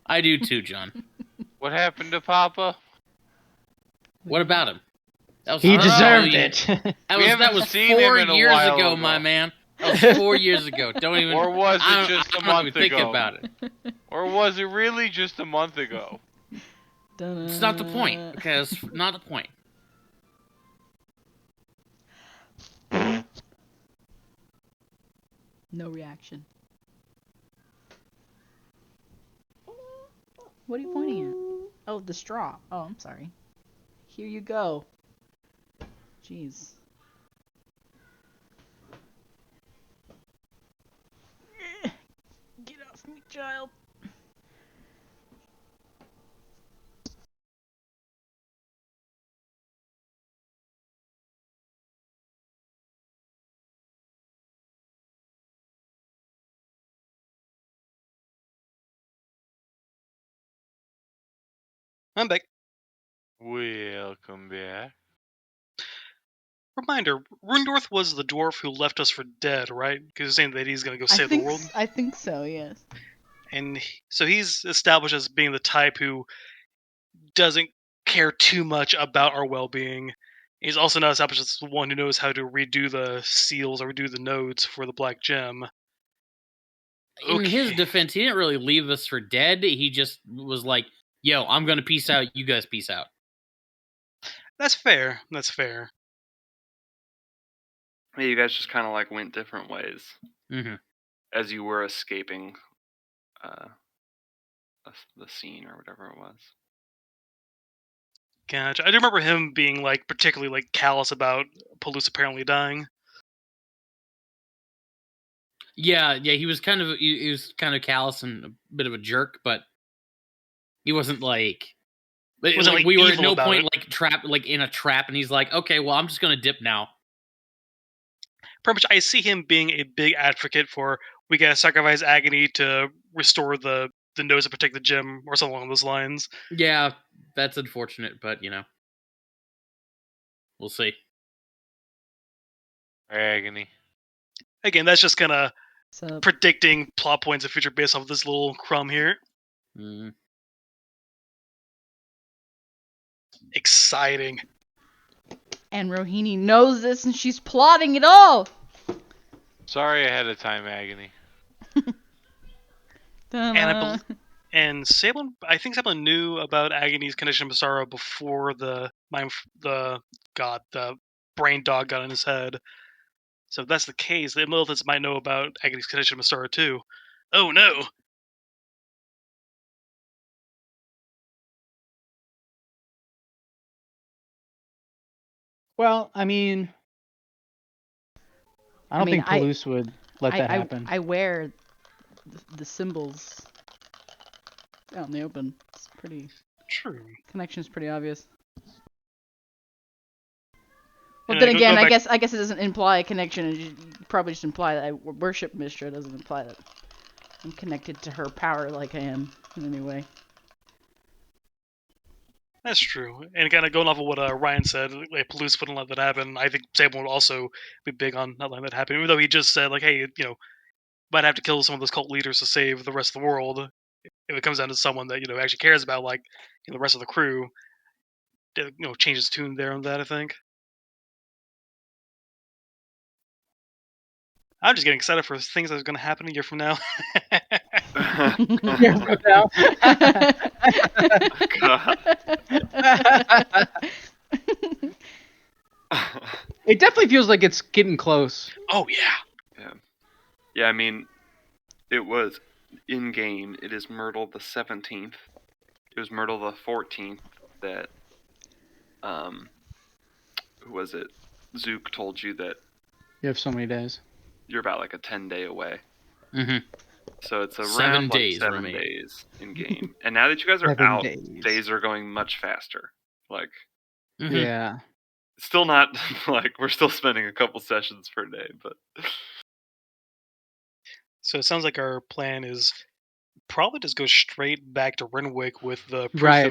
I do too, John. What happened to Papa? What about him? That was He I don't know. deserved you- it. We That haven't was seen 4 him in a years while ago, ago. my man. That was 4 years ago. Don't even. Or was it just a I'm not month even thinking ago? about it. Or was it really just a month ago? It's not the point. Okay, it's not the point. No reaction. What are you pointing at? Oh, the straw. Oh, I'm sorry. Here you go. Jeez. Get off me, child. I'm back. Welcome back. Reminder, Rundorth was the dwarf who left us for dead, right? Because he's saying that he's gonna go save the world. I think so, yes. And so he's established as being the type who doesn't care too much about our well-being. He's also not established as the one who knows how to redo the seals or redo the nodes for the black gem. In his Okay. defense, he didn't really leave us for dead. He just was like, "Yo, I'm gonna peace out. You guys peace out." That's fair. That's fair. Hey, you guys just kind of like went different ways Mm-hmm. as you were escaping the scene or whatever it was. Gotcha. I do remember him being like particularly like callous about Palouse apparently dying. Yeah, he was kind of callous and a bit of a jerk, but he wasn't like. Wasn't, like, we were at evil no about point it. like trapped in a trap, and he's like, "Okay, well, I'm just gonna dip now." Pretty much, I see him being a big advocate for we gotta sacrifice Agony to restore the nodes to protect the gem or something along those lines. Yeah, that's unfortunate, but we'll see. Agony. Again, that's just kind of So predicting plot points of future based off of this little crumb here. Mm. Exciting. And Rohini knows this and she's plotting it all. Sorry ahead of time, Agony. Ta-da. And Sablin, I think Sablin knew about Agony's connection to Basara before the brain dog got in his head. So if that's the case, the militants might know about Agony's connection to Basara too. Oh no! Well, I mean, I don't think Toulouse would let that happen. I wear the symbols out in the open. It's pretty. True. Connection's pretty obvious. Well, And then then again, go I back- guess it doesn't imply a connection. It probably just imply that I worship Mishra. It doesn't imply that I'm connected to her power like I am in any way. That's true. And kind of going off of what Ryan said, like Palouse wouldn't let that happen. I think Sablin would also be big on not letting that happen, even though he just said, like, hey, might have to kill some of those cult leaders to save the rest of the world. If it comes down to someone that actually cares about, like, the rest of the crew, change his tune there on that. I think. I'm just getting excited for things that are going to happen a year from now. Yeah, for now. It definitely feels like it's getting close. Oh yeah. Yeah, I mean, it was in game. It is Myrtle the 17th. It was Myrtle the 14th that, who was it? Zook told you that You have so many days. you're about like a 10-day away. Mm-hmm. So it's around 7 like days 7 remain. days in game. And now that you guys are 7 out, days. days are going much faster. Like, Mhm. Yeah. still not like we're still spending a couple sessions per day, but So it sounds like our plan is probably just go straight back to Renwick with the proof Right.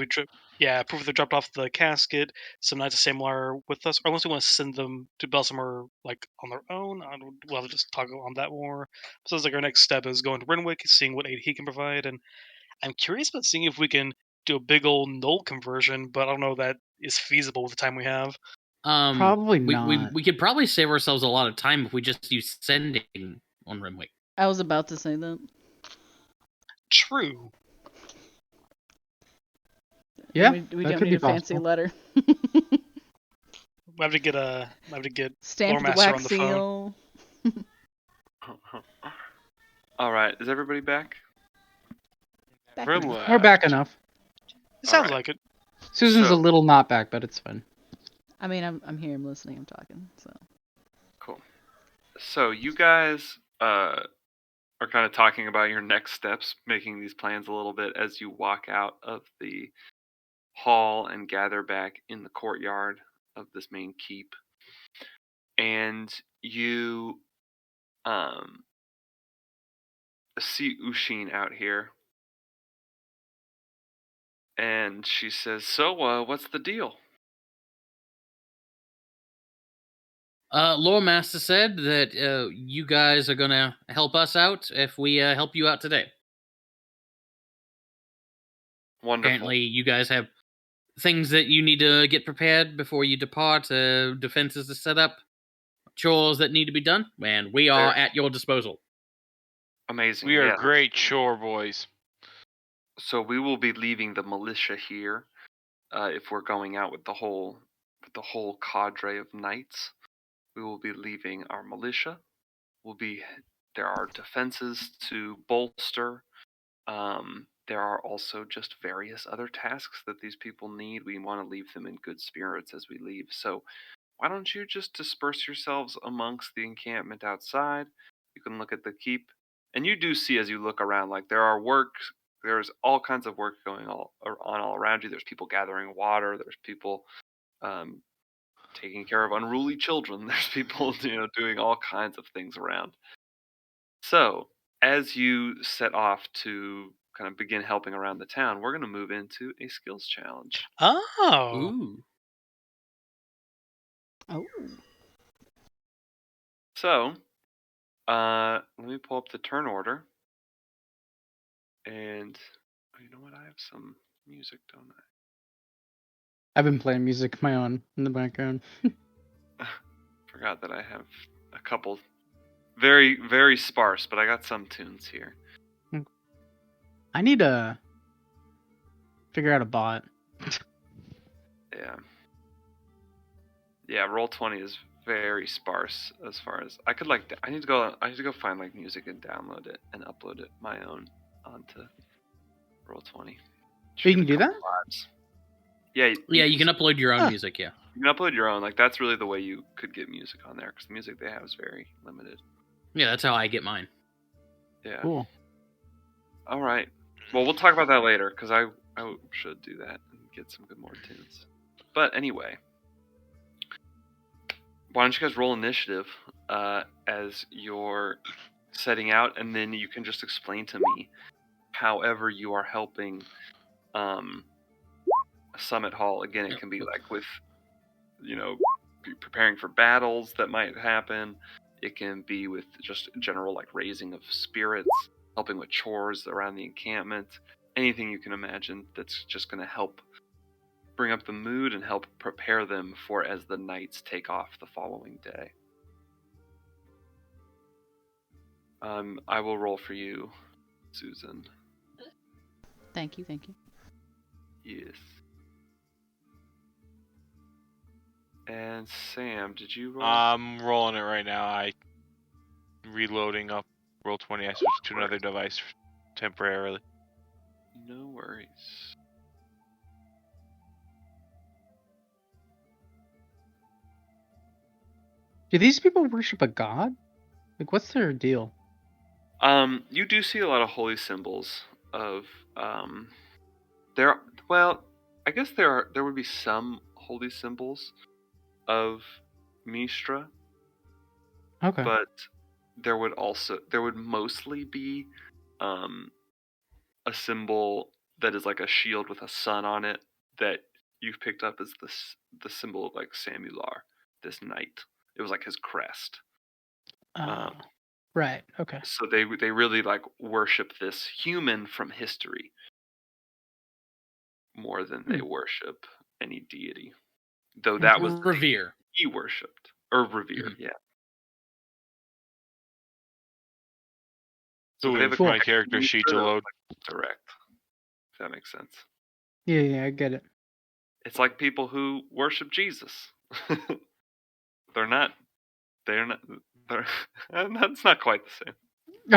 that proof that dropped off the casket. Some Knights of Samlar with us, or unless we want to send them to Belsamar like on their own. We'll have to just talk on that more. So it's like our next step is going to Renwick, seeing what aid he can provide, and I'm curious about seeing if we can do a big old null conversion, but I don't know if that is feasible with the time we have. Probably we not. could probably save ourselves a lot of time if we just use sending on Renwick. I was about to say that. True. Yeah, we that don't could need be a fancy possible. letter. We have to get Stamped Lore with a Master wax on the phone. seal. all right, is everybody back? Back We're enough. left. We're back enough. It sounds Alright. like it. Susan's So- a little not back, but it's fine. I mean, I'm here, I'm listening, I'm talking. So Cool. So you guys are kind of talking about your next steps, making these plans a little bit as you walk out of the hall and gather back in the courtyard of this main keep. And you see Ushin out here. And she says, "So, what's the deal?" Lore Master said that you guys are gonna help us out if we help you out today. Wonderful. Apparently, you guys have things that you need to get prepared before you depart, defenses to set up, chores that need to be done, and we are at your disposal. Amazing. We are yeah. great chore boys. So we will be leaving the militia here if we're going out with the whole cadre of knights. We will be leaving our militia. There are defenses to bolster. There are also just various other tasks that these people need. We want to leave them in good spirits as we leave. So why don't you just disperse yourselves amongst the encampment outside? You can look at the keep, and you do see as you look around, like there's all kinds of work going on all around you. There's people gathering water. There's people taking care of unruly children. There's people doing all kinds of things around. So as you set off to kind of begin helping around the town, we're going to move into a skills challenge. Oh. Ooh. oh, So let me pull up the turn order. And You know what? I have some music, don't I? I've been playing music of my own in the background. Forgot that I have a couple, very, very sparse, but I got some tunes here. I need to figure out a bot. Yeah. Yeah, Roll20 is very sparse as far as I could I need to go find like music and download it and upload it my own onto Roll20. You can do that? Yeah. Yeah, you can upload your own music. Yeah. You can upload your own. Like that's really the way you could get music on there because the music they have is very limited. Yeah, that's how I get mine. Yeah. Cool. All right. Well, we'll talk about that later because I should do that and get some good more tunes. But anyway, why don't you guys roll initiative as you're setting out, and then you can just explain to me however you are helping Summit Hall. Again, it can be like with, preparing for battles that might happen. It can be with just general like raising of spirits, helping with chores around the encampment, anything you can imagine that's just going to help bring up the mood and help prepare them for as the knights take off the following day. I will roll for you, Susan. Thank you. Yes. And Sam, did you roll? I'm rolling it right now. I reloading up Roll20. I switched to another device temporarily. No worries. Do these people worship a god? Like, what's their deal? You do see a lot of holy symbols of there. Well, I guess there would be some holy symbols of Mistra, Okay. but there would mostly be a symbol that is like a shield with a sun on it that you've picked up as the symbol of like Samular, this knight. It was like his crest. Right. Okay. So they really like worship this human from history more than they worship any deity. Though that was revere. He worshipped or revere, yeah. So they have it's my character sheet to load. Direct. If that makes sense. Yeah, I get it. It's like people who worship Jesus. They're not. That's not quite the same.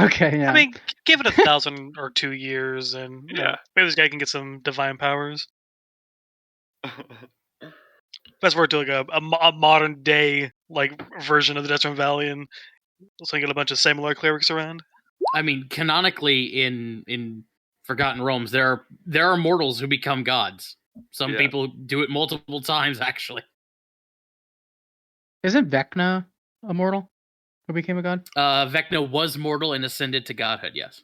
Okay, yeah. I mean, give it 1,000 or 2 years, and Yeah. maybe this guy can get some divine powers. That's where to like a modern day like version of the Desert Valley, and so you get a bunch of Samurai clerics around. I mean, canonically in Forgotten Realms, there are mortals who become gods. Some people do it multiple times, actually. Isn't Vecna a mortal who became a god? Vecna was mortal and ascended to godhood, yes.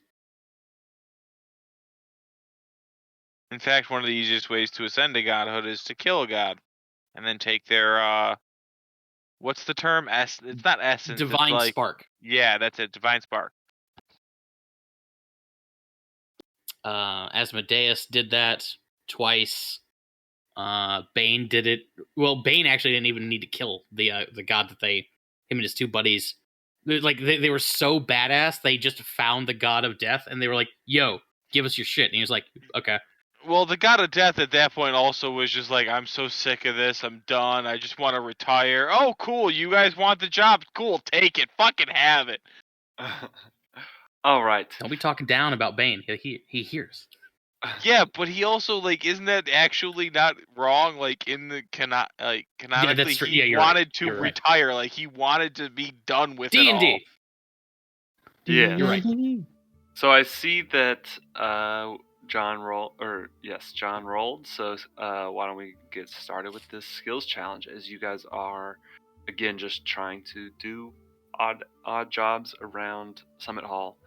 In fact, one of the easiest ways to ascend to godhood is to kill a god, and then take their what's the term? It's not essence. Divine it's like, spark. Yeah, that's it. Divine spark. Asmodeus did that twice. Bane did it. Well, Bane actually didn't even need to kill the god that him and his two buddies. They were so badass. They just found the god of death, and they were like, "Yo, give us your shit." And he was like, "Okay." Well, the god of death at that point also was just like, I'm so sick of this. I'm done. I just want to retire. Oh, cool. You guys want the job? Cool. Take it. Fucking have it. All right. Don't be talking down about Bane. He hears. Yeah, but he also isn't that actually not wrong? Like in the canonically, he wanted to retire. Like he wanted to be done with it all. D&D. Yeah, you're right. So I see that John rolled. So why don't we get started with this skills challenge? As you guys are, again, just trying to do odd jobs around Summit Hall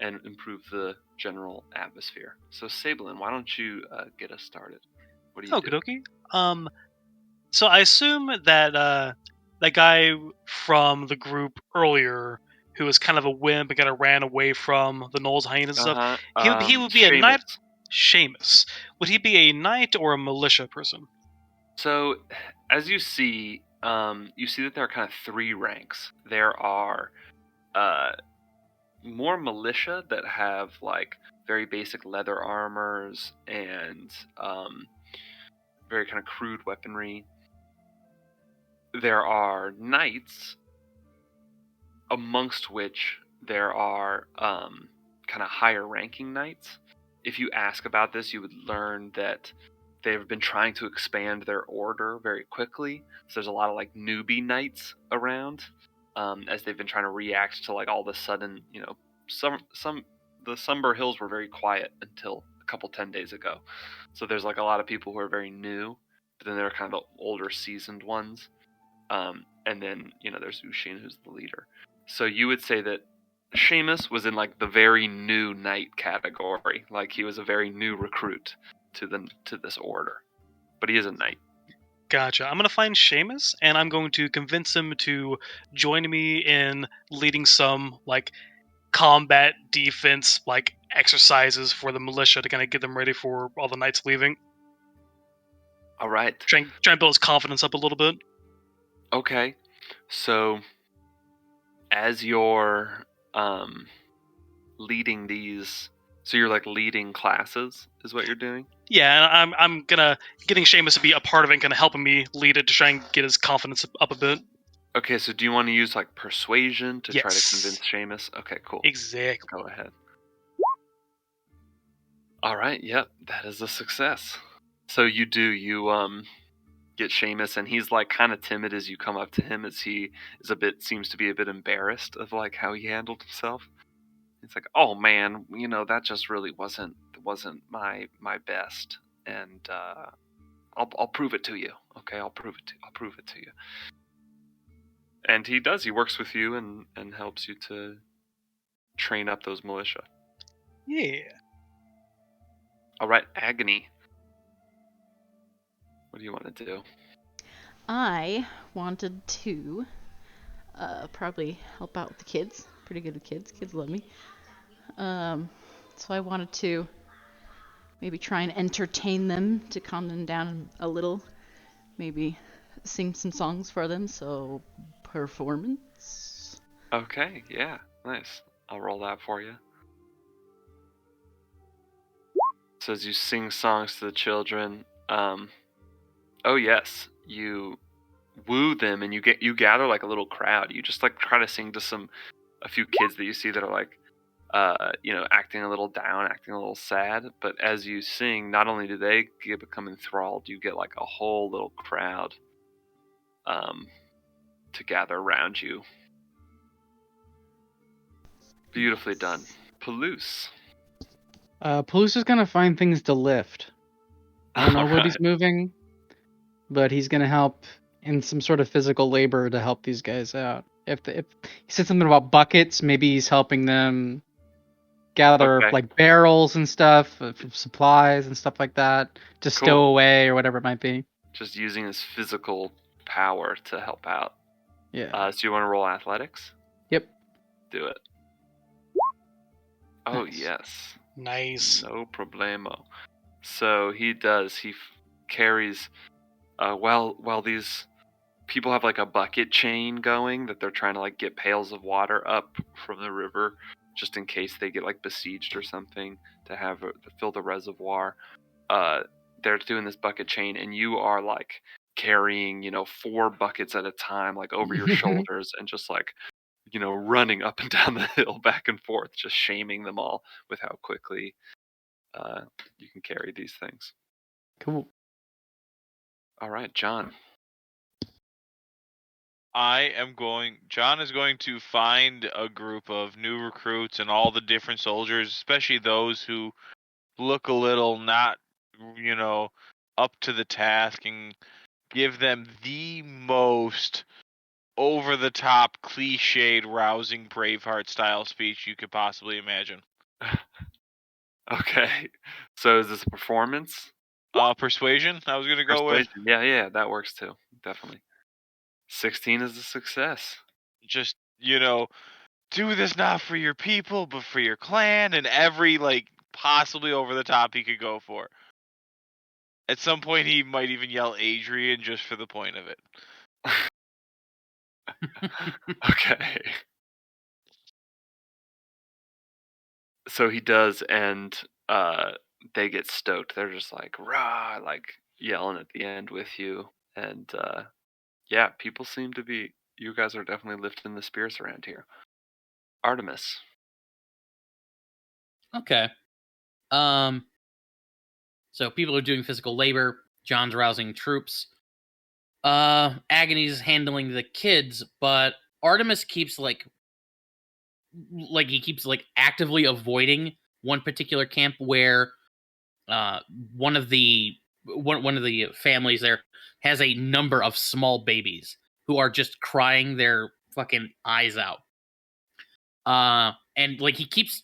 and improve the general atmosphere. So Sablin, why don't you get us started? What do you do? Okie. So I assume that that guy from the group earlier, who was kind of a wimp and kind of ran away from the Knowles hyenas and stuff, he would be a knight. Seamus. Would he be a knight or a militia person? So, as you see that there are kind of three ranks. There are more militia that have like very basic leather armors and very kind of crude weaponry. There are knights, amongst which there are kind of higher ranking knights. If you ask about this, you would learn that they've been trying to expand their order very quickly. So there's a lot of like newbie knights around, as they've been trying to react to like all the sudden, the Sunbur Hills were very quiet until a couple 10 days ago. So there's like a lot of people who are very new, but then there are kind of the older seasoned ones. And then, there's Ushin, who's the leader. So you would say that Seamus was in like the very new knight category. Like he was a very new recruit to this order. But he is a knight. Gotcha. I'm going to find Seamus, and I'm going to convince him to join me in leading some, like, combat defense, like, exercises for the militia to kind of get them ready for all the knights leaving. All right. Try and build his confidence up a little bit. Okay. So as you're leading these, so you're like leading classes is what you're doing? Yeah, and I'm getting Seamus to be a part of it and kind of helping me lead it to try and get his confidence up a bit. Okay, so do you want to use like persuasion to try to Yes. convince Seamus? Okay, cool. Exactly. Go ahead. All right, yep, that is a success. So you get Seamus, and he's like kind of timid as you come up to him, as he seems to be a bit embarrassed of like how he handled himself. It's like, oh man, that just really wasn't my best, and I'll prove it to you. Okay, I'll prove it to you. And he does. He works with you and helps you to train up those militia. Yeah. All right, Agony. What do you want to do? I wanted to probably help out with the kids. Pretty good with kids. Kids love me. So I wanted to maybe try and entertain them to calm them down a little. Maybe sing some songs for them. So performance. Okay, yeah, nice. I'll roll that for you. So as you sing songs to the children, oh yes, you woo them, and you gather like a little crowd. You just like try to sing to a few kids that you see that are like, acting a little down, acting a little sad. But as you sing, not only do they become enthralled, you get like a whole little crowd to gather around you. Beautifully done. Palouse. Palouse is gonna find things to lift. I don't know what he's moving, but he's gonna help in some sort of physical labor to help these guys out. If he said something about buckets, maybe he's helping them gather like barrels and stuff, supplies and stuff like that, to stow away or whatever it might be. Just using his physical power to help out. Yeah. So you want to roll athletics? Yep. Do it. Oh, Nice. yes. Nice. No problemo. So he does. He carries. While these people have like a bucket chain going that they're trying to like get pails of water up from the river, just in case they get like besieged or something, to fill the reservoir. They're doing this bucket chain, and you are like carrying 4 buckets at a time, like over your shoulders, and just like running up and down the hill back and forth, just shaming them all with how quickly you can carry these things. Cool. All right, John. John is going to find a group of new recruits and all the different soldiers, especially those who look a little not, up to the task, and give them the most over-the-top, cliched, rousing Braveheart style speech you could possibly imagine. Okay, so is this a performance? Persuasion, I was going to go with. Yeah, that works too. Definitely. 16 is a success. Just, do this not for your people, but for your clan, and every, possibly over the top he could go for. At some point, he might even yell Adrian just for the point of it. Okay. So he does, and they get stoked. They're just like, rah, like yelling at the end with you. And yeah, people seem to be, you guys are definitely lifting the spirits around here. Artemis. Okay. So people are doing physical labor. John's rousing troops. Agony's handling the kids, but Artemis keeps like he keeps like actively avoiding one particular camp where one of the families there has a number of small babies who are just crying their fucking eyes out. And like he keeps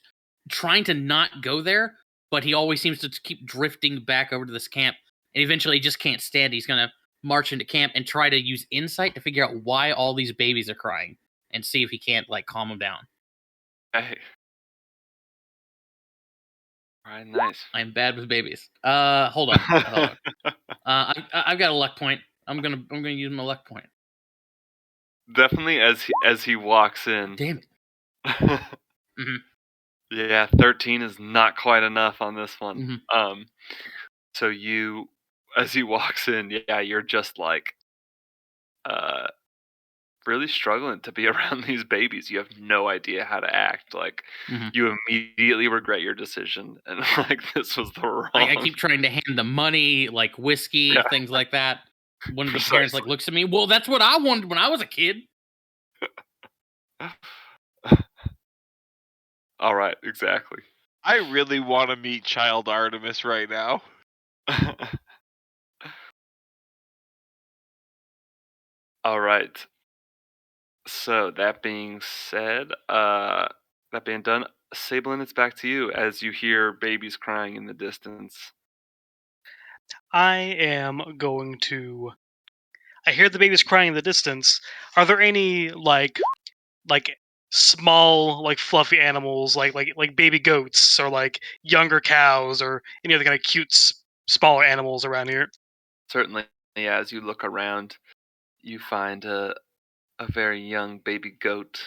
trying to not go there, but he always seems to keep drifting back over to this camp, and eventually he just can't stand it. He's gonna march into camp and try to use insight to figure out why all these babies are crying and see if he can't like calm them down. Hey. Alright, nice. I'm bad with babies. Hold on. I've got a luck point. I'm gonna use my luck point. Definitely as he walks in. Damn it. Mm-hmm. Yeah, 13 is not quite enough on this one. Mm-hmm. So you, as he walks in, yeah, you're just like, really struggling to be around these babies. You have no idea how to act. Like, you immediately regret your decision, and like this was the wrong. I keep trying to hand them money, like whiskey, things like that. One of the parents like looks at me. Well, that's what I wanted when I was a kid. All right, exactly. I really want to meet Child Artemis right now. All right. So that being said, that being done, Sablin, it's back to you as you hear babies crying in the distance. I am going to. I hear the babies crying in the distance. Are there any like small, like fluffy animals, like baby goats or like younger cows or any other kind of cute smaller animals around here? Certainly, yeah, as you look around, you find a very young baby goat.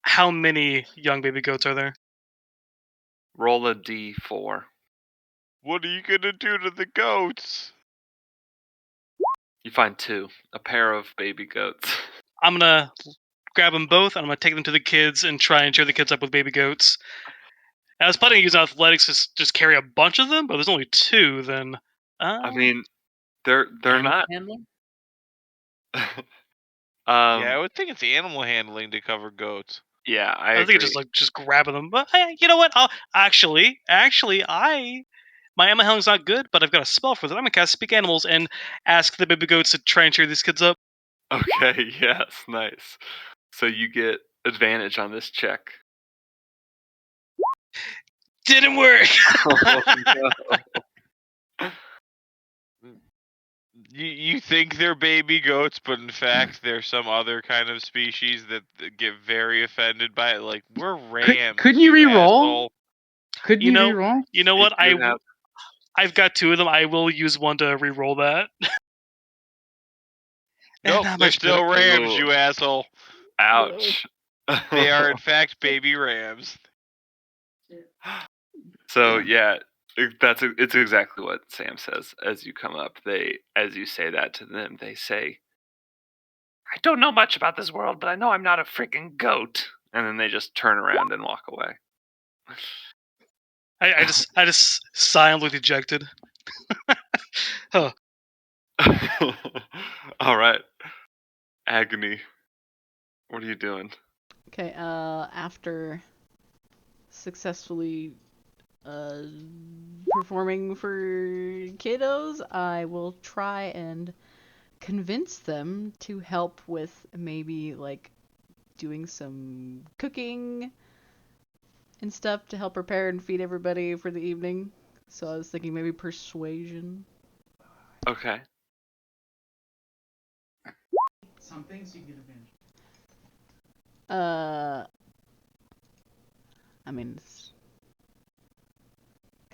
How many young baby goats are there? Roll a d4. What are you gonna do to the goats? You find 2, a pair of baby goats. I'm gonna grab them both, and I'm gonna take them to the kids and try and cheer the kids up with baby goats. I was planning to use athletics to just carry a bunch of them, but there's only 2. Then, I mean, they're not. Handling? Yeah, I would think it's animal handling to cover goats. Yeah, I think agree. it's just grabbing them. But you know what? I'll actually, my animal handling's not good, but I've got a spell for that. I'm gonna cast Speak Animals and ask the baby goats to try and cheer these kids up. Okay, yes, nice. So you get advantage on this check. Didn't work. Oh, no. You think they're baby goats, but in fact they're some other kind of species that get very offended by it. Like, we're rams. Couldn't you re-roll? asshole. Couldn't you re-roll? You know what? You have- I've got 2 of them. I will use one to re-roll that. Nope, they're still rams, you asshole. Ouch. They are in fact baby rams. So yeah, it's exactly what Sam says. As you come up, as you say that to them, they say, "I don't know much about this world, but I know I'm not a freaking goat." And then they just turn around and walk away. I just silently dejected. Huh. All right, Agony. What are you doing? Okay, after successfully performing for kiddos, I will try and convince them to help with maybe like doing some cooking and stuff to help prepare and feed everybody for the evening. So I was thinking maybe persuasion. Okay. Some things you get advantage. I mean,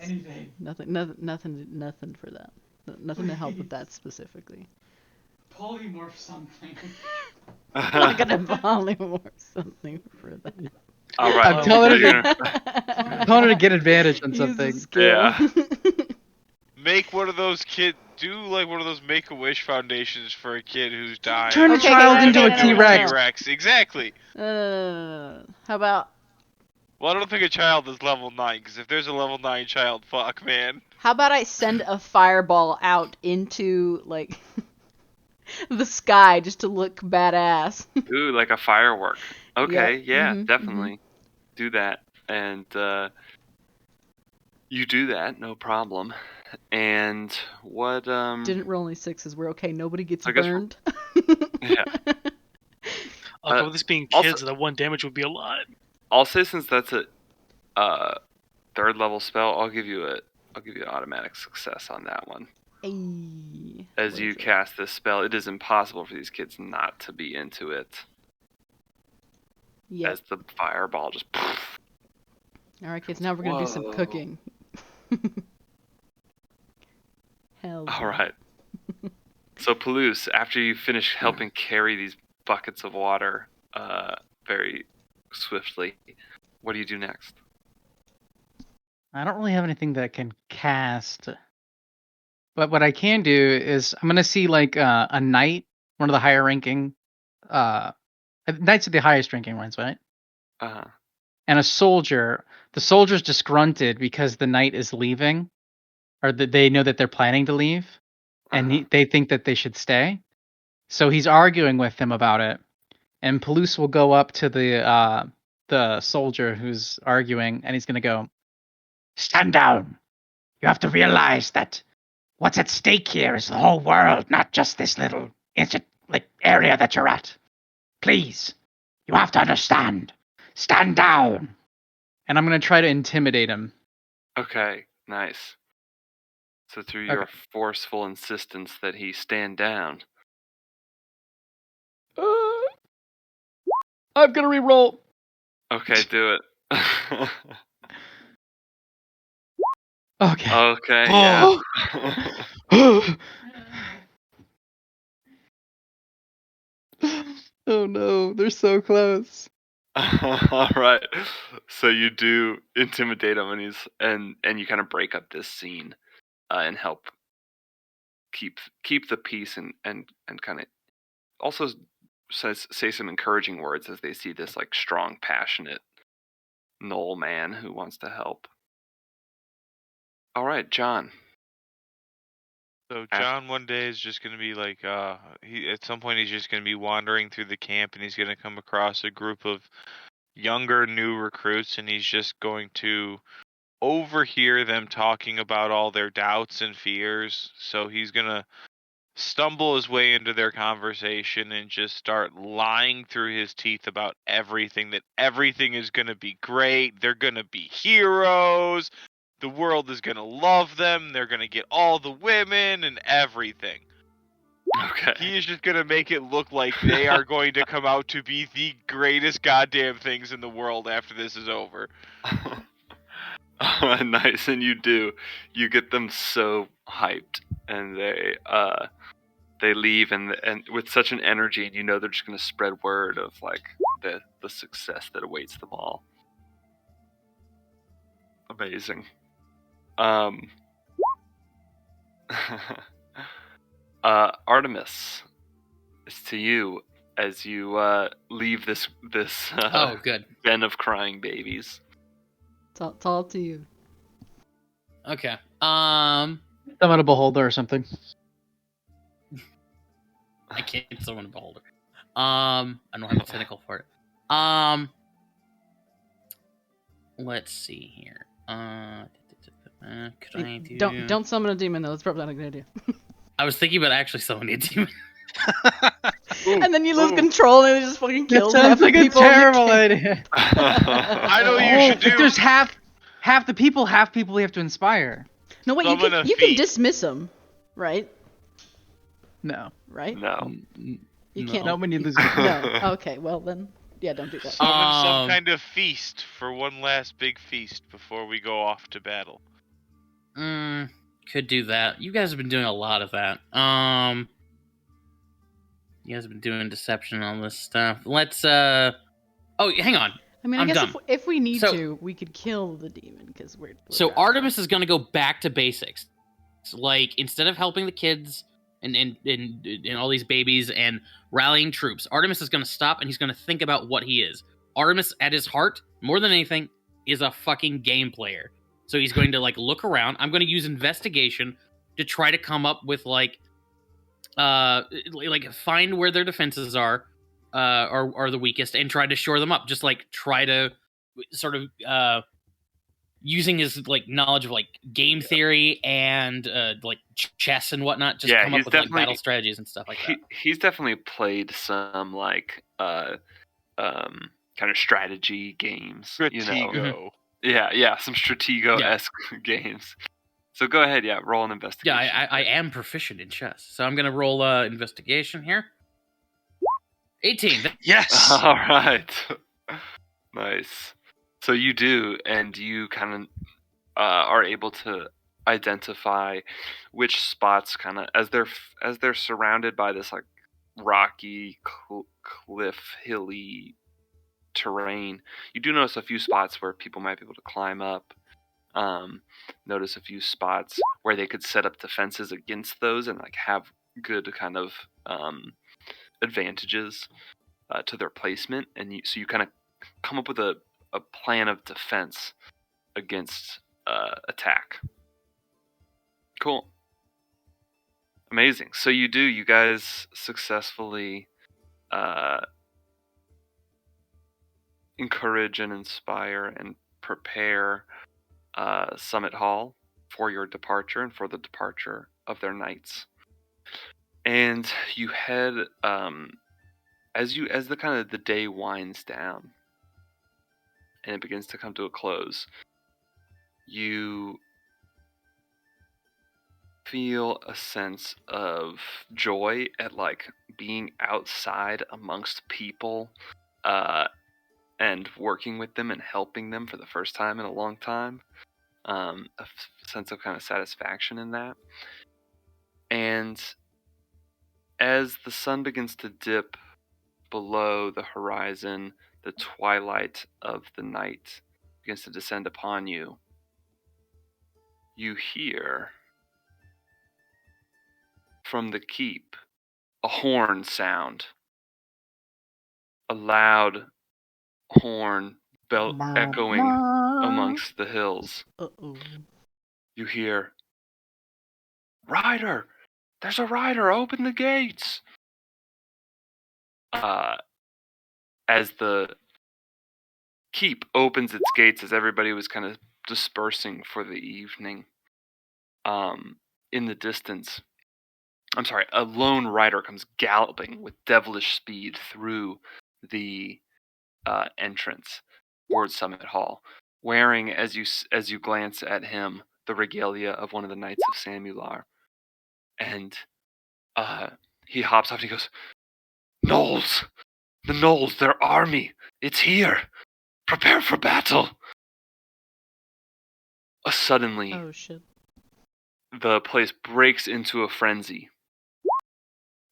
Anything. Nothing for that. Nothing to help with that specifically. Polymorph something. I'm not gonna polymorph something for that. All right. I'm telling you're her gonna- telling her to get advantage on Use a something. skill. Yeah. Make one of those do like one of those Make-A-Wish foundations for a kid who's dying. Turn a Okay, child okay, into no, a no, no, no, T-Rex. no. T-Rex, exactly. How about Well, I don't think a child is level 9, because if there's a level 9 child, fuck, man. I send a fireball out into like the sky just to look badass? Ooh, like a firework. Okay, Yep. yeah, Mhm, definitely. Do that. And you do that, no problem. And what Didn't roll any sixes. We're okay. Nobody gets I guess we're- burned. yeah. Okay, with this being also- kids, that 1 damage would be a lot. I'll say since that's a third level spell, I'll give you an automatic success on that one. Ayy. As What you is it? cast this spell, it is impossible for these kids not to be into it. Yep. As the fireball just All right, kids. Now we're gonna do some Whoa. cooking. Hell. All right. So Palouse, after you finish helping carry these buckets of water very swiftly, what do you do next? I don't really have anything that can cast. But what I can do is I'm gonna see like a knight, one of the higher ranking knights are the highest ranking ones, right? Uh-huh. And a soldier. The soldier's disgruntled because the knight is leaving, or that they know that they're planning to leave, and they think that they should stay. So he's arguing with them about it, and Palouse will go up to the soldier who's arguing, and he's gonna go, "Stand down. You have to realize that what's at stake here is the whole world, not just this little area that you're at. Please, you have to understand. Stand down." And I'm gonna try to intimidate him. Okay, nice. So through your Okay. forceful insistence that he stand down. I'm gonna re-roll. Okay, do it. Okay. Okay, yeah. Oh no, they're so close. All right. So you do intimidate him, and you kind of break up this scene and help keep the peace and kind of also say some encouraging words as they see this like strong, passionate Knoll man who wants to help. All right, John. So John one day is just gonna be like, at some point he's just gonna be wandering through the camp, and he's gonna come across a group of younger new recruits, and he's just going to overhear them talking about all their doubts and fears. So he's gonna stumble his way into their conversation and just start lying through his teeth about everything, that everything is going to be great, they're going to be heroes, the world is going to love them, they're going to get all the women and everything. Okay. He is just going to make it look like they are going to come out to be the greatest goddamn things in the world after this is over. Nice, and you do. You get them so hyped, and they leave, and with such an energy, and you know they're just going to spread word of like the success that awaits them all. Amazing. Artemis, it's to you as you leave this Oh, good. den of crying babies. It's all to you. Okay. Summon a beholder or something. I can't summon a beholder. I don't have a tentacle for it. Let's see here. Could I do? Don't summon a demon though. That's probably not a good idea. I was thinking about actually summoning a demon. And then you lose control and it just fucking That kills half sounds the like a people in the terrible camp. idea. I know what you should do. If there's half the people, we have to inspire. No, wait, Summon a you can feat. dismiss them, right? No. Right? No. You can't. Not when you lose. No. Okay, well then, yeah, don't do that. Summon some kind of feast for one last big feast before we go off to battle. Could do that. You guys have been doing a lot of that. You guys have been doing deception and all this stuff. Let's Oh, hang on. I mean, I I'm guess dumb. if we need So- to, we could kill the demon because we're So driving. Artemis is going to go back to basics. Like, instead of helping the kids and all these babies and rallying troops, Artemis is going to stop and he's going to think about what he is. Artemis, at his heart, more than anything, is a fucking game player. So he's going to like look around. I'm going to use investigation to try to come up with like find where their defenses are the weakest and try to shore them up. Just like try to sort of using his like knowledge of like game theory and like chess and whatnot, just come up with like battle strategies and stuff like that. He's definitely played some like kind of strategy games. Stratego. You know? Yeah, some Stratego-esque games. So go ahead, roll an investigation. Yeah, I am proficient in chess, so I'm gonna roll investigation here. 18. Yes. All right. Nice. So you do, and you kind of are able to identify which spots, kind of as they're surrounded by this like rocky, cliff, hilly terrain. You do notice a few spots where people might be able to climb up. Notice a few spots where they could set up defenses against those and like have good kind of advantages to their placement, and so you kind of come up with a plan of defense against attack. Cool. Amazing. So you guys successfully encourage and inspire and prepare Summit Hall for your departure and for the departure of their knights. And you head as the kind of the day winds down and it begins to come to a close, you feel a sense of joy at like being outside amongst people and working with them and helping them for the first time in a long time. A sense of kind of satisfaction in that. And as the sun begins to dip below the horizon, the twilight of the night begins to descend upon you. You hear from the keep a horn sound. A loud horn bell echoing amongst the hills. Uh-oh. You hear, "Rider! There's a rider! Open the gates!" As the keep opens its gates, as everybody was kind of dispersing for the evening, in the distance, a lone rider comes galloping with devilish speed through the entrance towards Summit Hall, wearing, as you glance at him, the regalia of one of the Knights of Samular. And he hops up and he goes, "Gnolls! The Gnolls, their army! It's here! Prepare for battle!" Suddenly, Oh shit. the place breaks into a frenzy.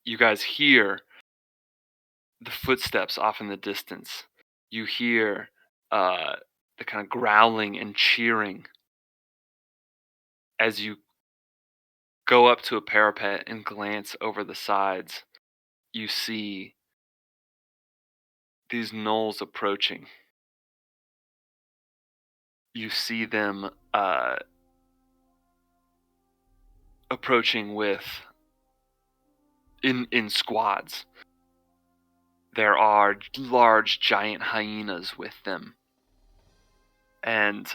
You guys hear the footsteps off in the distance. You hear the kind of growling and cheering. As you go up to a parapet and glance over the sides, you see these gnolls approaching. You see them approaching in squads. There are large giant hyenas with them. And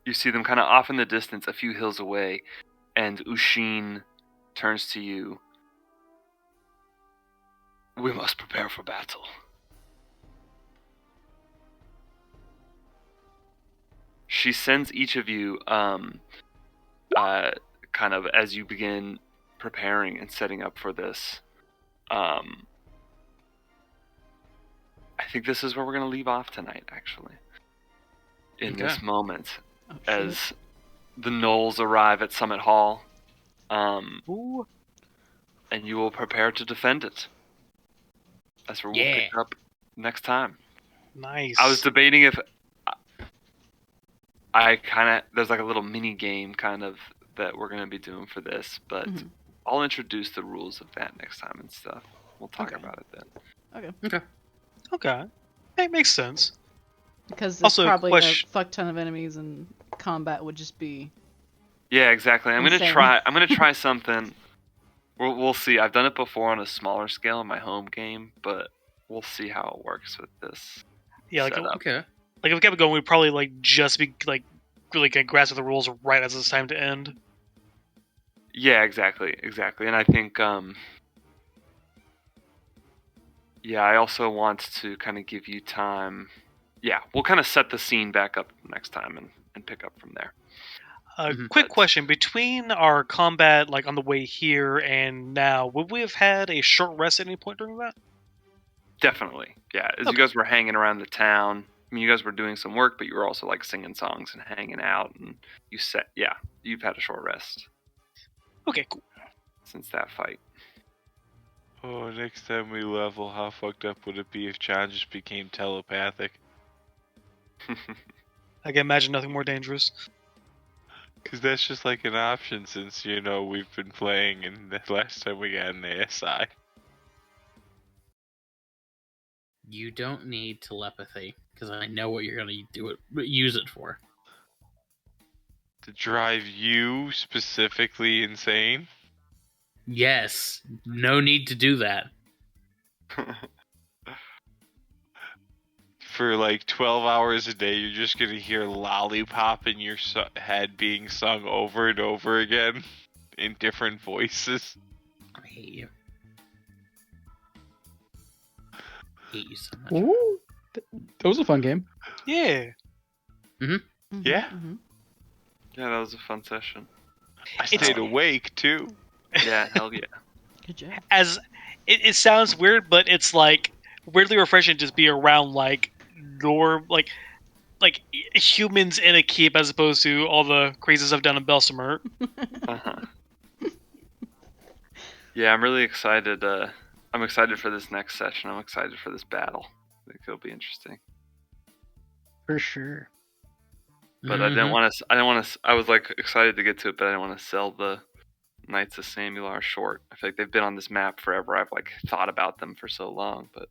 you see them kind of off in the distance, a few hills away, and Ushin turns to you. "We must prepare for battle." She sends each of you, kind of as you begin preparing and setting up for this. I think this is where we're going to leave off tonight, actually. In this moment, Oh, as the gnolls arrive at Summit Hall, Ooh. and you will prepare to defend it. That's where we'll pick up next time. Nice. I was debating if there's like a little mini game kind of that we're gonna be doing for this, but I'll introduce the rules of that next time and stuff. We'll talk about it then. Okay. It makes sense. Because there's Also, probably question- a fuck ton of enemies, and combat would just be. Yeah, exactly. I'm Insane. gonna try something. We'll see. I've done it before on a smaller scale in my home game, but we'll see how it works with this. Yeah, like setup. Okay. Like if we kept going, we'd probably like just be like really get grasp of the rules right as it's time to end. Yeah, exactly. And I think yeah, I also want to kind of give you time. Yeah, we'll kind of set the scene back up next time and pick up from there. Quick question: between our combat, like on the way here and now, would we have had a short rest at any point during that? Definitely. Yeah, as you guys were hanging around the town, I mean, you guys were doing some work, but you were also like singing songs and hanging out, and you've had a short rest. Okay, cool. Since that fight. Oh, next time we level, how fucked up would it be if John just became telepathic? I can imagine nothing more dangerous. Because that's just like an option since, we've been playing and the last time we got an ASI. You don't need telepathy, because I know what you're going to use it for. To drive you specifically insane? Yes. No need to do that. For like 12 hours a day, you're just gonna hear Lollipop in your head being sung over and over again in different voices. I hate you. Hate you so much. Ooh, that was a fun game. Yeah. Yeah. Yeah, that was a fun session. I stayed awake too. Yeah, hell yeah. Good job. As it sounds weird, but it's like weirdly refreshing to just be around like like humans in a keep as opposed to all the crazy stuff down in Belsamer. Yeah, I'm really excited. I'm excited for this next session. I'm excited for this battle. I think it'll be interesting. For sure. But I didn't want to. I was like excited to get to it, but I didn't want to sell the Knights of Samular short. I feel like they've been on this map forever. I've like thought about them for so long, but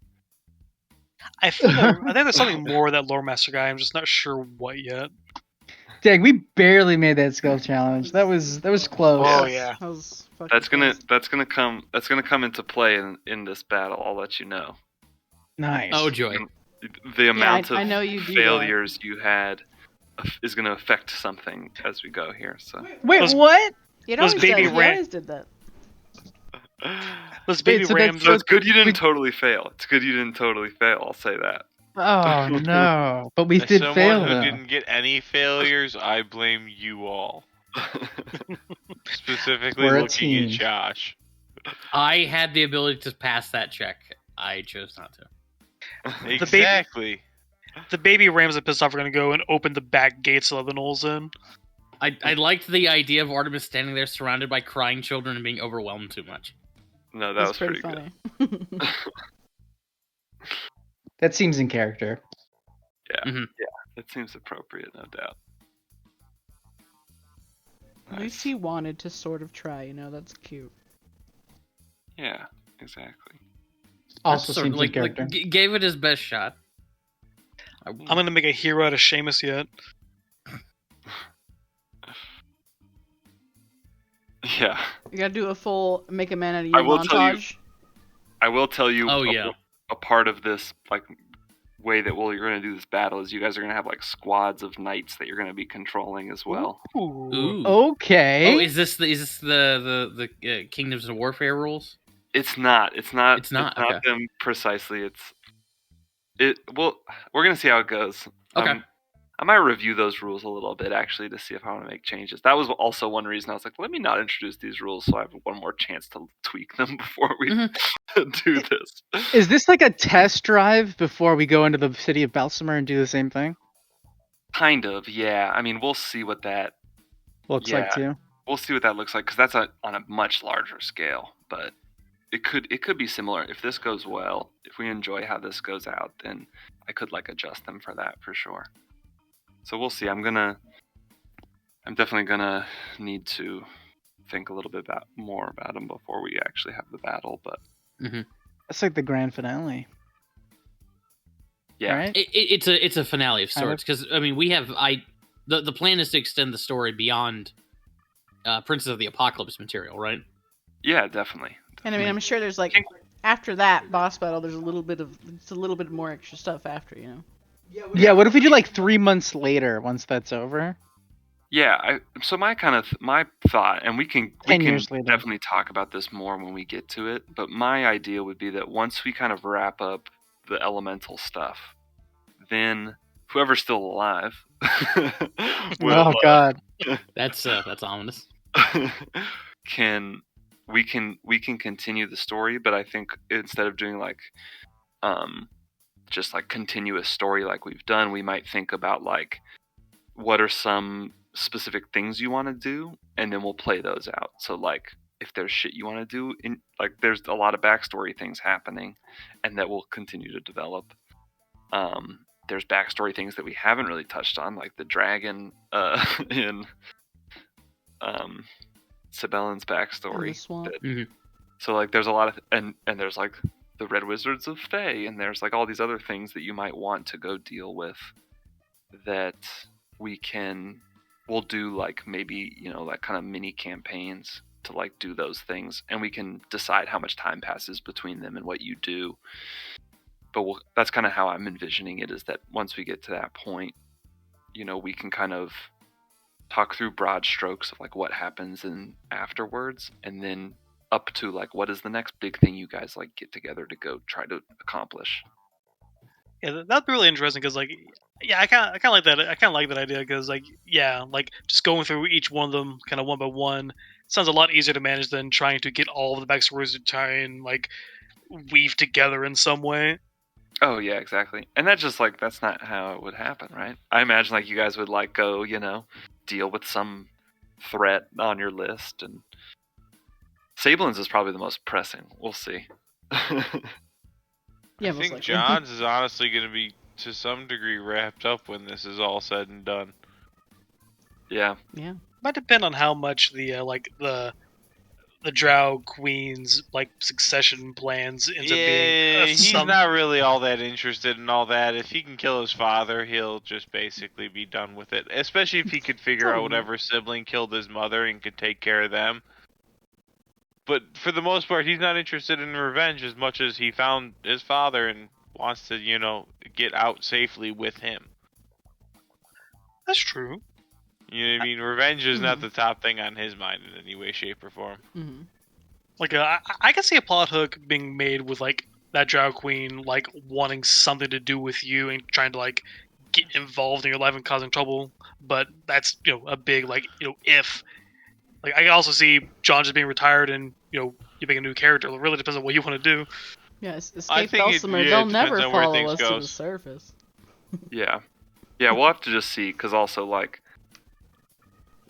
I think there's something more with that lore master guy. I'm just not sure what yet. Dang, we barely made that skill challenge. That was close. Oh yeah. That was fucking that's gonna close. come into play in this battle. I'll let you know. Nice. Oh, joy. The amount I of know you do failures you had is going to affect something as we go here. So Wait, Those- what? It Those always baby does. He ram- always did that. Those baby so rams. so it's good you didn't we- totally fail. It's good you didn't totally fail. I'll say that. Oh no! But we As did someone fail who though. didn't get any failures, I blame you all. Specifically We're a looking team. at Josh. I had the ability to pass that check. I chose not to. Exactly. The baby rams that pissed off are gonna go and open the back gates to let the gnolls in. I liked the idea of Artemis standing there surrounded by crying children and being overwhelmed too much. No, that was pretty good. funny. That seems in character. Yeah, it seems appropriate, no doubt. At least he wanted to sort of try. That's cute. Yeah, exactly. Also Sort of seems in character. gave it his best shot. I'm gonna make a hero out of Seamus yet. Yeah. You gotta do a full make a man out of you I will tell you- montage. I will tell you. Oh, yeah. A part of this way that you're going to do this battle is you guys are going to have like squads of knights that you're going to be controlling as well. Ooh. Okay. Oh, is this the Kingdoms of Warfare rules? It's not. It's not. It's not, okay. them precisely. Well, we're gonna see how it goes. Okay. I might review those rules a little bit actually to see if I want to make changes. That was also one reason I was like, let me not introduce these rules so I have one more chance to tweak them before we do this. Is this like a test drive before we go into the city of Balsamar and do the same thing? Kind of, yeah. I mean, we'll see what that looks like Yeah. too. We'll see what that looks like because that's on a much larger scale. But it could be similar if this goes well. If we enjoy how this goes out, then I could like adjust them for that for sure. So we'll see. I'm definitely gonna need to think a little bit more about them before we actually have the battle. But That's like the grand finale. yeah, Right? It's a finale of Kind of. sorts because I mean the plan is to extend the story beyond Princess of the Apocalypse material, right? yeah, definitely. And I mean, I'm sure there's like after that boss battle, there's a little bit more extra stuff after, you know. Yeah, what if we do like 3 months later once that's over? Yeah, so my thought, and we can 10 years later. definitely talk about this more when we get to it, but my idea would be that once we kind of wrap up the elemental stuff, then whoever's still alive will, Oh god. That's ominous. we can continue the story, but I think instead of doing like just like continuous story like we've done, we might think about like what are some specific things you want to do, and then we'll play those out. So like if there's shit you want to do, in like there's a lot of backstory things happening, and that will continue to develop. There's backstory things that we haven't really touched on, like the dragon in Sibellin's backstory. In the swamp. So like there's a lot of and there's like the Red Wizards of Fae, and there's like all these other things that you might want to go deal with that we'll do like maybe, you know, like kind of mini campaigns to like do those things, and we can decide how much time passes between them and what you do. But that's kind of how I'm envisioning it, is that once we get to that point, you know, we can kind of talk through broad strokes of like what happens in afterwards, and then up to like what is the next big thing you guys like get together to go try to accomplish. Yeah, that'd be really interesting because, like, yeah, I kind of like that. I kind of like that idea because, like, yeah, like just going through each one of them kind of one by one sounds a lot easier to manage than trying to get all of the backstories to try and like weave together in some way. Oh yeah, exactly. And that's not how it would happen, right? I imagine like you guys would like go, you know, deal with some threat on your list, and Sablin's is probably the most pressing. We'll see. Yeah, I most think likely. John's is honestly going to be to some degree wrapped up when this is all said and done. Yeah. Yeah. Might depend on how much the like the Drow Queen's like succession plans ends up being. He's not really all that interested in all that. If he can kill his father, he'll just basically be done with it. Especially if he could figure out whatever sibling killed his mother and could take care of them. But for the most part, he's not interested in revenge as much as he found his father and wants to, you know, get out safely with him. That's true. You know what I mean? Revenge is not the top thing on his mind in any way, shape, or form. Mm-hmm. Like, I can see a plot hook being made with like that Drow Queen like wanting something to do with you and trying to like get involved in your life and causing trouble. But that's, you know, a big like, you know, if. Like, I can also see John just being retired and, you know, you make a new character. It really depends on what you want to do. Yeah, escape Elsimer. They'll never follow us to the surface. Yeah. Yeah, we'll have to just see, because also, like,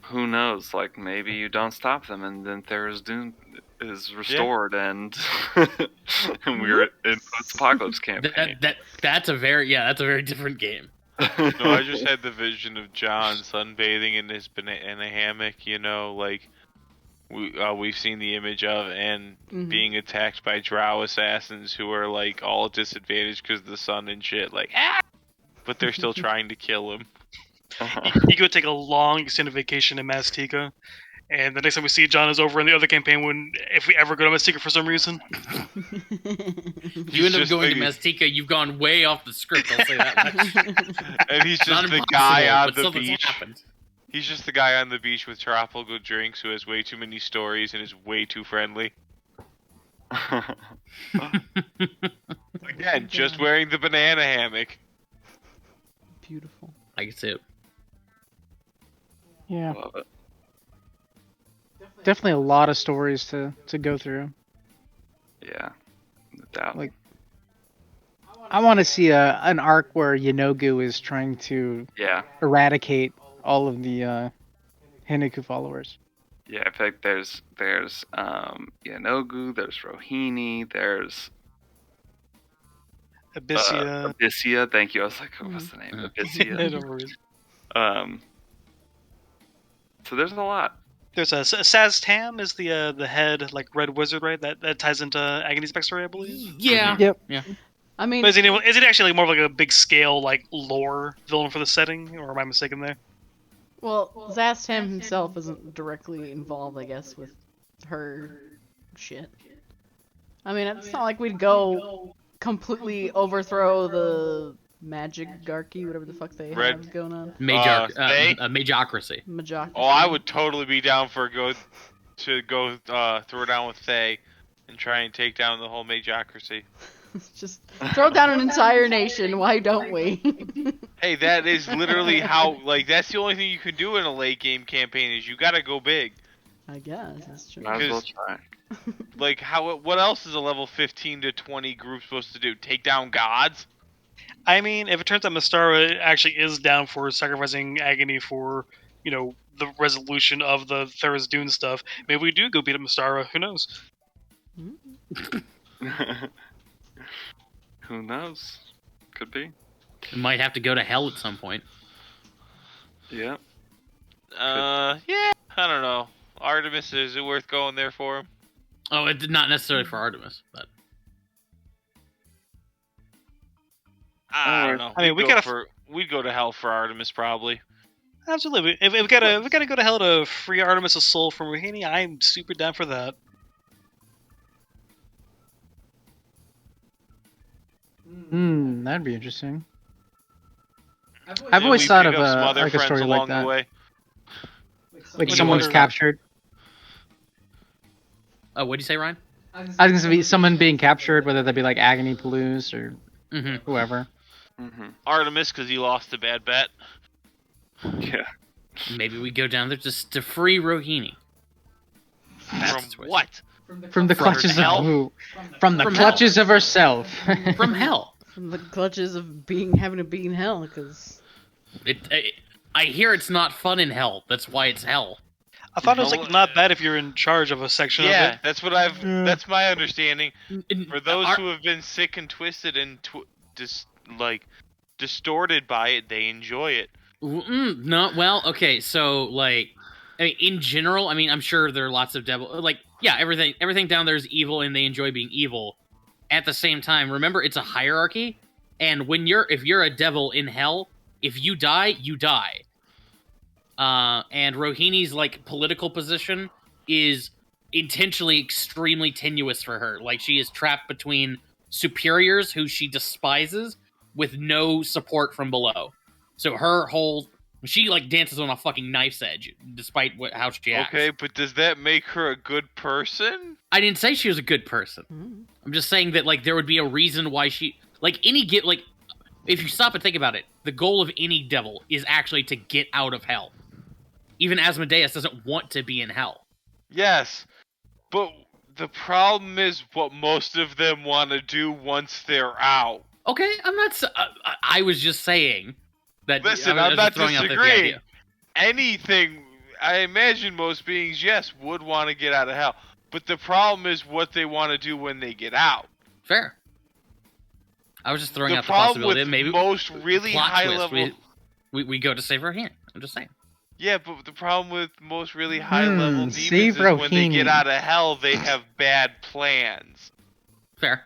who knows? Like, maybe you don't stop them, and then Tharizdun is restored, and we're in post-apocalypse campaign. That's a very different game. No, I just had the vision of John sunbathing in in a hammock, you know, like we've seen the image of, and being attacked by drow assassins who are like all disadvantaged because of the sun and shit, like but they're still trying to kill him. You go take a long extended vacation in Mastika, and the next time we see John is over in the other campaign if we ever go to Mastika for some reason. If you end up going to Mastika, you've gone way off the script, I'll say that much. And he's just the guy on the beach. Happened. He's just the guy on the beach with tropical drinks who has way too many stories and is way too friendly. Again, just wearing the banana hammock. Beautiful. I can see it. Yeah. Love it. Definitely a lot of stories to go through. Yeah. No doubt. Like, I want to see an arc where Yanogu is trying to eradicate all of the Hiniku followers. Yeah, I feel like there's Yanogu, there's Rohini, there's Abyssia. Abyssia. Thank you. I was like, oh, what's the name? Abyssia. No worries. So there's a lot. There's a Saz Tam is the head like red wizard, right? That ties into Agony's backstory, I believe. Yeah. Yep. Yeah. I mean, But is it actually more of like a big scale like lore villain for the setting, or am I mistaken there? well, Zastam himself isn't directly involved, I guess, with her shit. I mean, it's not like we'd go completely overthrow the magigarchy, whatever the fuck they Red- have going on. Majocracy. Majocracy. Oh, I would totally be down for go throw down with Faye and try and take down the whole Majocracy. Just throw down an entire nation. Why don't we? Hey, that is literally how, like, that's the only thing you can do in a late game campaign is you gotta go big. I guess that's true. Might as well Because- try. Like, what else is a level 15 to 20 group supposed to do? Take down gods? I mean, if it turns out Mystara actually is down for sacrificing Agony for, the resolution of the Thera's Dune stuff, maybe we do go beat up Mystara. Who knows? Who knows? Could be. We might have to go to hell at some point. Yeah. Yeah, I don't know. Artemis, is it worth going there for him? Oh, it's not necessarily for Artemis, but I don't know. I mean, we'd go to hell for Artemis probably. Absolutely. If we gotta go to hell to free Artemis' soul from Rohini, I'm super down for that. That'd be interesting. I've And always we thought pick of up some other like a friends story along like that. the way. Like you someone's wonder- captured. oh, what'd you say, Ryan? I was gonna say someone being captured, whether that be like Agony Palouse or Mm-hmm. whoever. Artemis, because he lost a bad bet. Yeah. Maybe we go down there just to free Rohini. That's the From twist. what? From the From clutches hell? of who? From the From clutches of herself. From hell. From the clutches of having to be in hell, because I hear it's not fun in hell. That's why it's hell. I thought it was like not bad if you're in charge of a section of Yeah, it. that's what that's my understanding. And For those our- who have been sick and twisted and distorted by it, they enjoy it. No, well, okay, so like, I mean, in general, I mean, I'm sure there are lots of devil, like, yeah, everything down there is evil, and they enjoy being evil. At the same time, remember, it's a hierarchy, and if you're a devil in hell, if you die, you die. And Rohini's like political position is intentionally extremely tenuous for her. Like, she is trapped between superiors who she despises with no support from below. So she like dances on a fucking knife's edge, despite how she acts. Okay, but does that make her a good person? I didn't say she was a good person. I'm just saying that like there would be a reason why she like if you stop and think about it, the goal of any devil is actually to get out of hell. Even Asmodeus doesn't want to be in hell. Yes, but the problem is what most of them want to do once they're out. Okay, I'm not. I was just saying that. Listen, I I'm was not throwing out the disagreeing. idea. Anything, I imagine most beings, yes, would want to get out of hell. But the problem is what they want to do when they get out. Fair. I was just throwing The out the problem possibility with that maybe most really plot high twist, level. we go to save her hand. I'm just saying. Yeah, but the problem with most really high level demons save is when they Rohini. get out of hell, they have bad plans. Fair.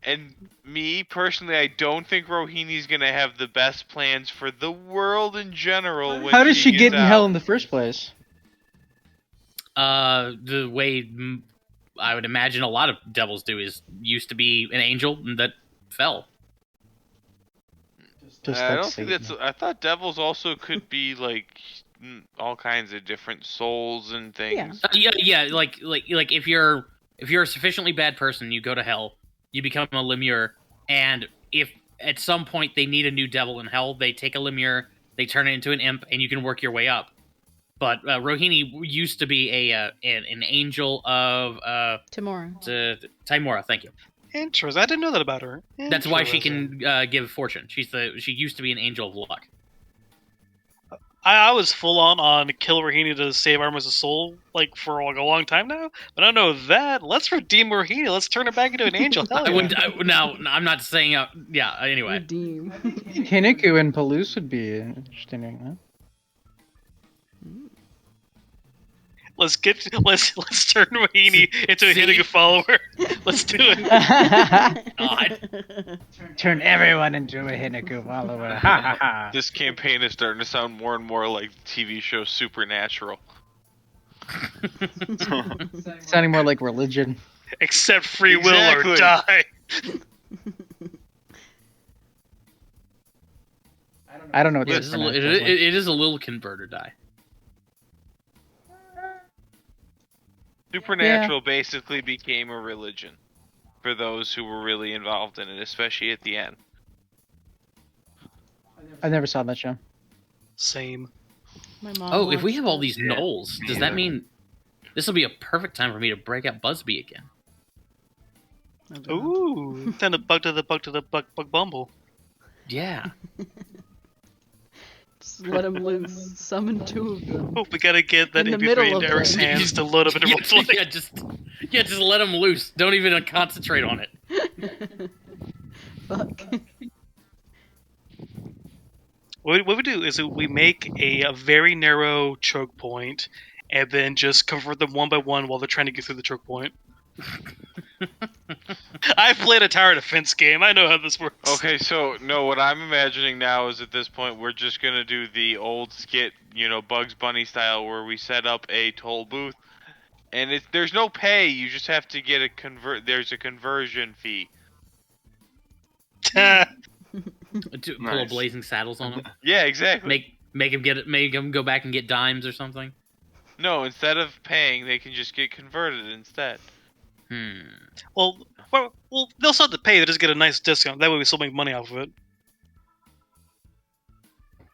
And me, personally, I don't think Rohini's gonna have the best plans for the world in general when How does she gets get in out. hell in the first place? The way I would imagine a lot of devils do is used to be an angel that fell. Just I like don't think Satan. that's. I thought devils also could be like all kinds of different souls and things. Yeah. Like if you're a sufficiently bad person, you go to hell, you become a lemure, and if at some point they need a new devil in hell, they take a lemure, they turn it into an imp, and you can work your way up. But Rohini used to be an angel of Timora. Timora. Thank you. Interesting. I didn't know that about her. That's why she Interesting. can give fortune. She used to be an angel of luck. I was full on kill Rahini to save Armor's soul like for like a long time now. But I don't know that. Let's redeem Rahini. Let's turn her back into an angel. Hell I yeah. wouldn't. Now, I'm not saying. Yeah. Anyway, Redeem. Hinaku and Palouse would be interesting right now. Let's turn Rahini into a See? Hinaku follower. Let's do it. God. Turn everyone into a Hinaku follower. Ha ha ha. This campaign is starting to sound more and more like the TV show Supernatural. Sounding more like religion. Accept free will or Exactly. die. I don't know what Yeah, this it is a little convert or die. Supernatural basically became a religion for those who were really involved in it, especially at the end. I never saw that show. Same. My mom Oh, if we watched have all it. these Yeah, gnolls, me does that either. mean this will be a perfect time for me to break out Busby again? Oh, God. Ooh. Send a bug to the bug bumble. Yeah. Just let them loose. Summon 2 of them. Oh, we gotta get that In the MP3 middle into of Eric's them. hands to load up into yeah, roleplay. just let them loose. Don't even concentrate on it. Fuck. What we do is we make a very narrow choke point, and then just convert them one by one while they're trying to get through the choke point. I've played a tower defense game. I know how this works. Okay, so no, what I'm imagining now is at this point we're just gonna do the old skit, Bugs Bunny style, where we set up a toll booth, and there's no pay. You just have to get There's a conversion fee. Pull a Nice. blazing saddles on them. Yeah, exactly. Make him go back and get dimes or something. No, instead of paying, they can just get converted instead. well, they'll still have to pay. They just get a nice discount. That way, we still make money off of it.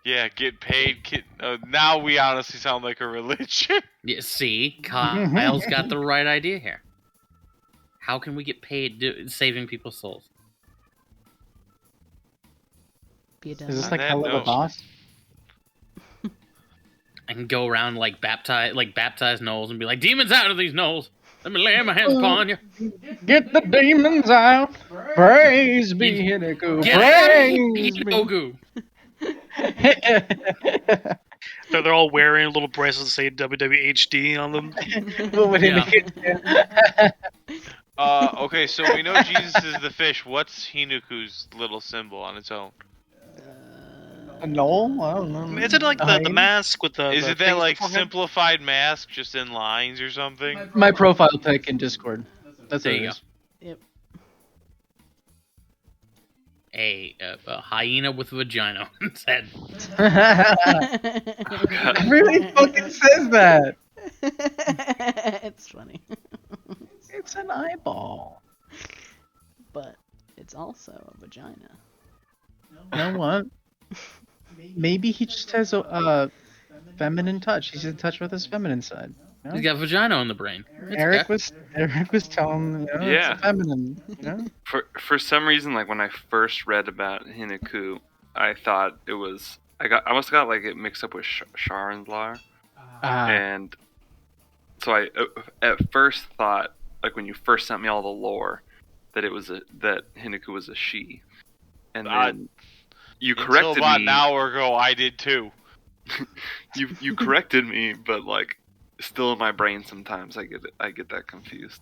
Yeah, get paid. Now we honestly sound like a religion. Yeah, see, Kyle's got the right idea here. How can we get paid saving people's souls? Be a Is dummy. this On like that Hell of a note- Boss? I can go around baptize gnolls and be like, demons out of these gnolls. Let me lay my hands upon you. Get the demons out. Praise be You- Hinaku. Get out of Praise here, be. Ogu. They're all wearing little bracelets that say WWHD on them. What would Yeah. Hinaku do? Okay, so we know Jesus is the fish. What's Hinuku's little symbol on its own? A knoll? I don't know. Is it like A the hyena? mask with the? Is the it that things like beforehand? simplified mask just in lines or something? My profile pic in Discord. That's There what it you is. Yep. A hyena with a vagina on its head. It really fucking says that. It's funny. It's an eyeball. But it's also a vagina. You know what? Maybe he just has a feminine touch. He's in touch with his feminine side. You know? He's got vagina on the brain. It's Eric okay. was telling Yeah. it's feminine. For some reason, like when I first read about Hinaku, I thought it was I must have got like it mixed up with Sharnlar, and so I at first thought, like when you first sent me all the lore, that Hinaku was a she, and then you Until corrected about me. an hour ago, I did too. You corrected me, but like still in my brain sometimes I get that confused.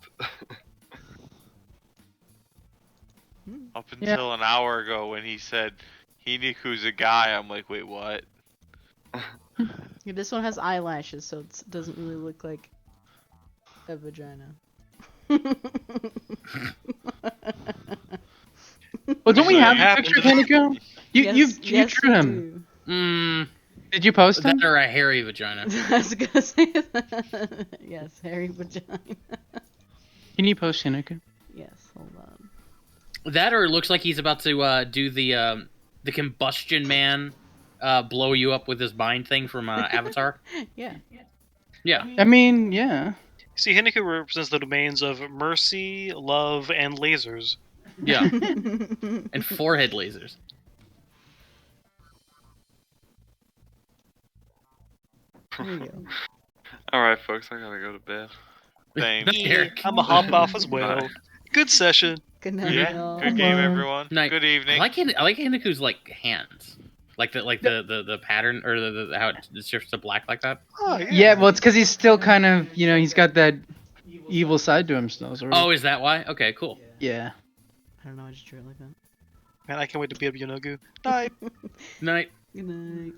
Up until an hour ago when he said Hiniku's a guy, I'm like, wait, what? Yeah, this one has eyelashes, so it doesn't really look like a vagina. Well, don't we What have a happened picture of to Hinaku? You drew him. Did you post him? That or a hairy vagina. I was gonna say that. Yes, hairy vagina. Can you post Hinaku? Yes, hold on. That or it looks like he's about to do the combustion man blow you up with his bind thing from Avatar. Yeah. Yeah. I mean, yeah. See, Hinaku represents the domains of mercy, love, and lasers. Yeah. And forehead lasers. There you go. All right, folks, I gotta go to bed. Same. Night, Eric. I'm a hop off as well. Bye. Good session. Good night, Yeah, y'all. good game, Bye. everyone. Night. Good evening. I like Hinaku's like hands, like the pattern or the how it shifts to black like that. Oh, yeah. Yeah, well, it's because he's still kind of, he's got that evil side to him still. Sort of. Oh, is that why? Okay, cool. Yeah. I don't know. I just drew it like that. Man, I can't wait to be up Yonogu. Night. Night. Good night.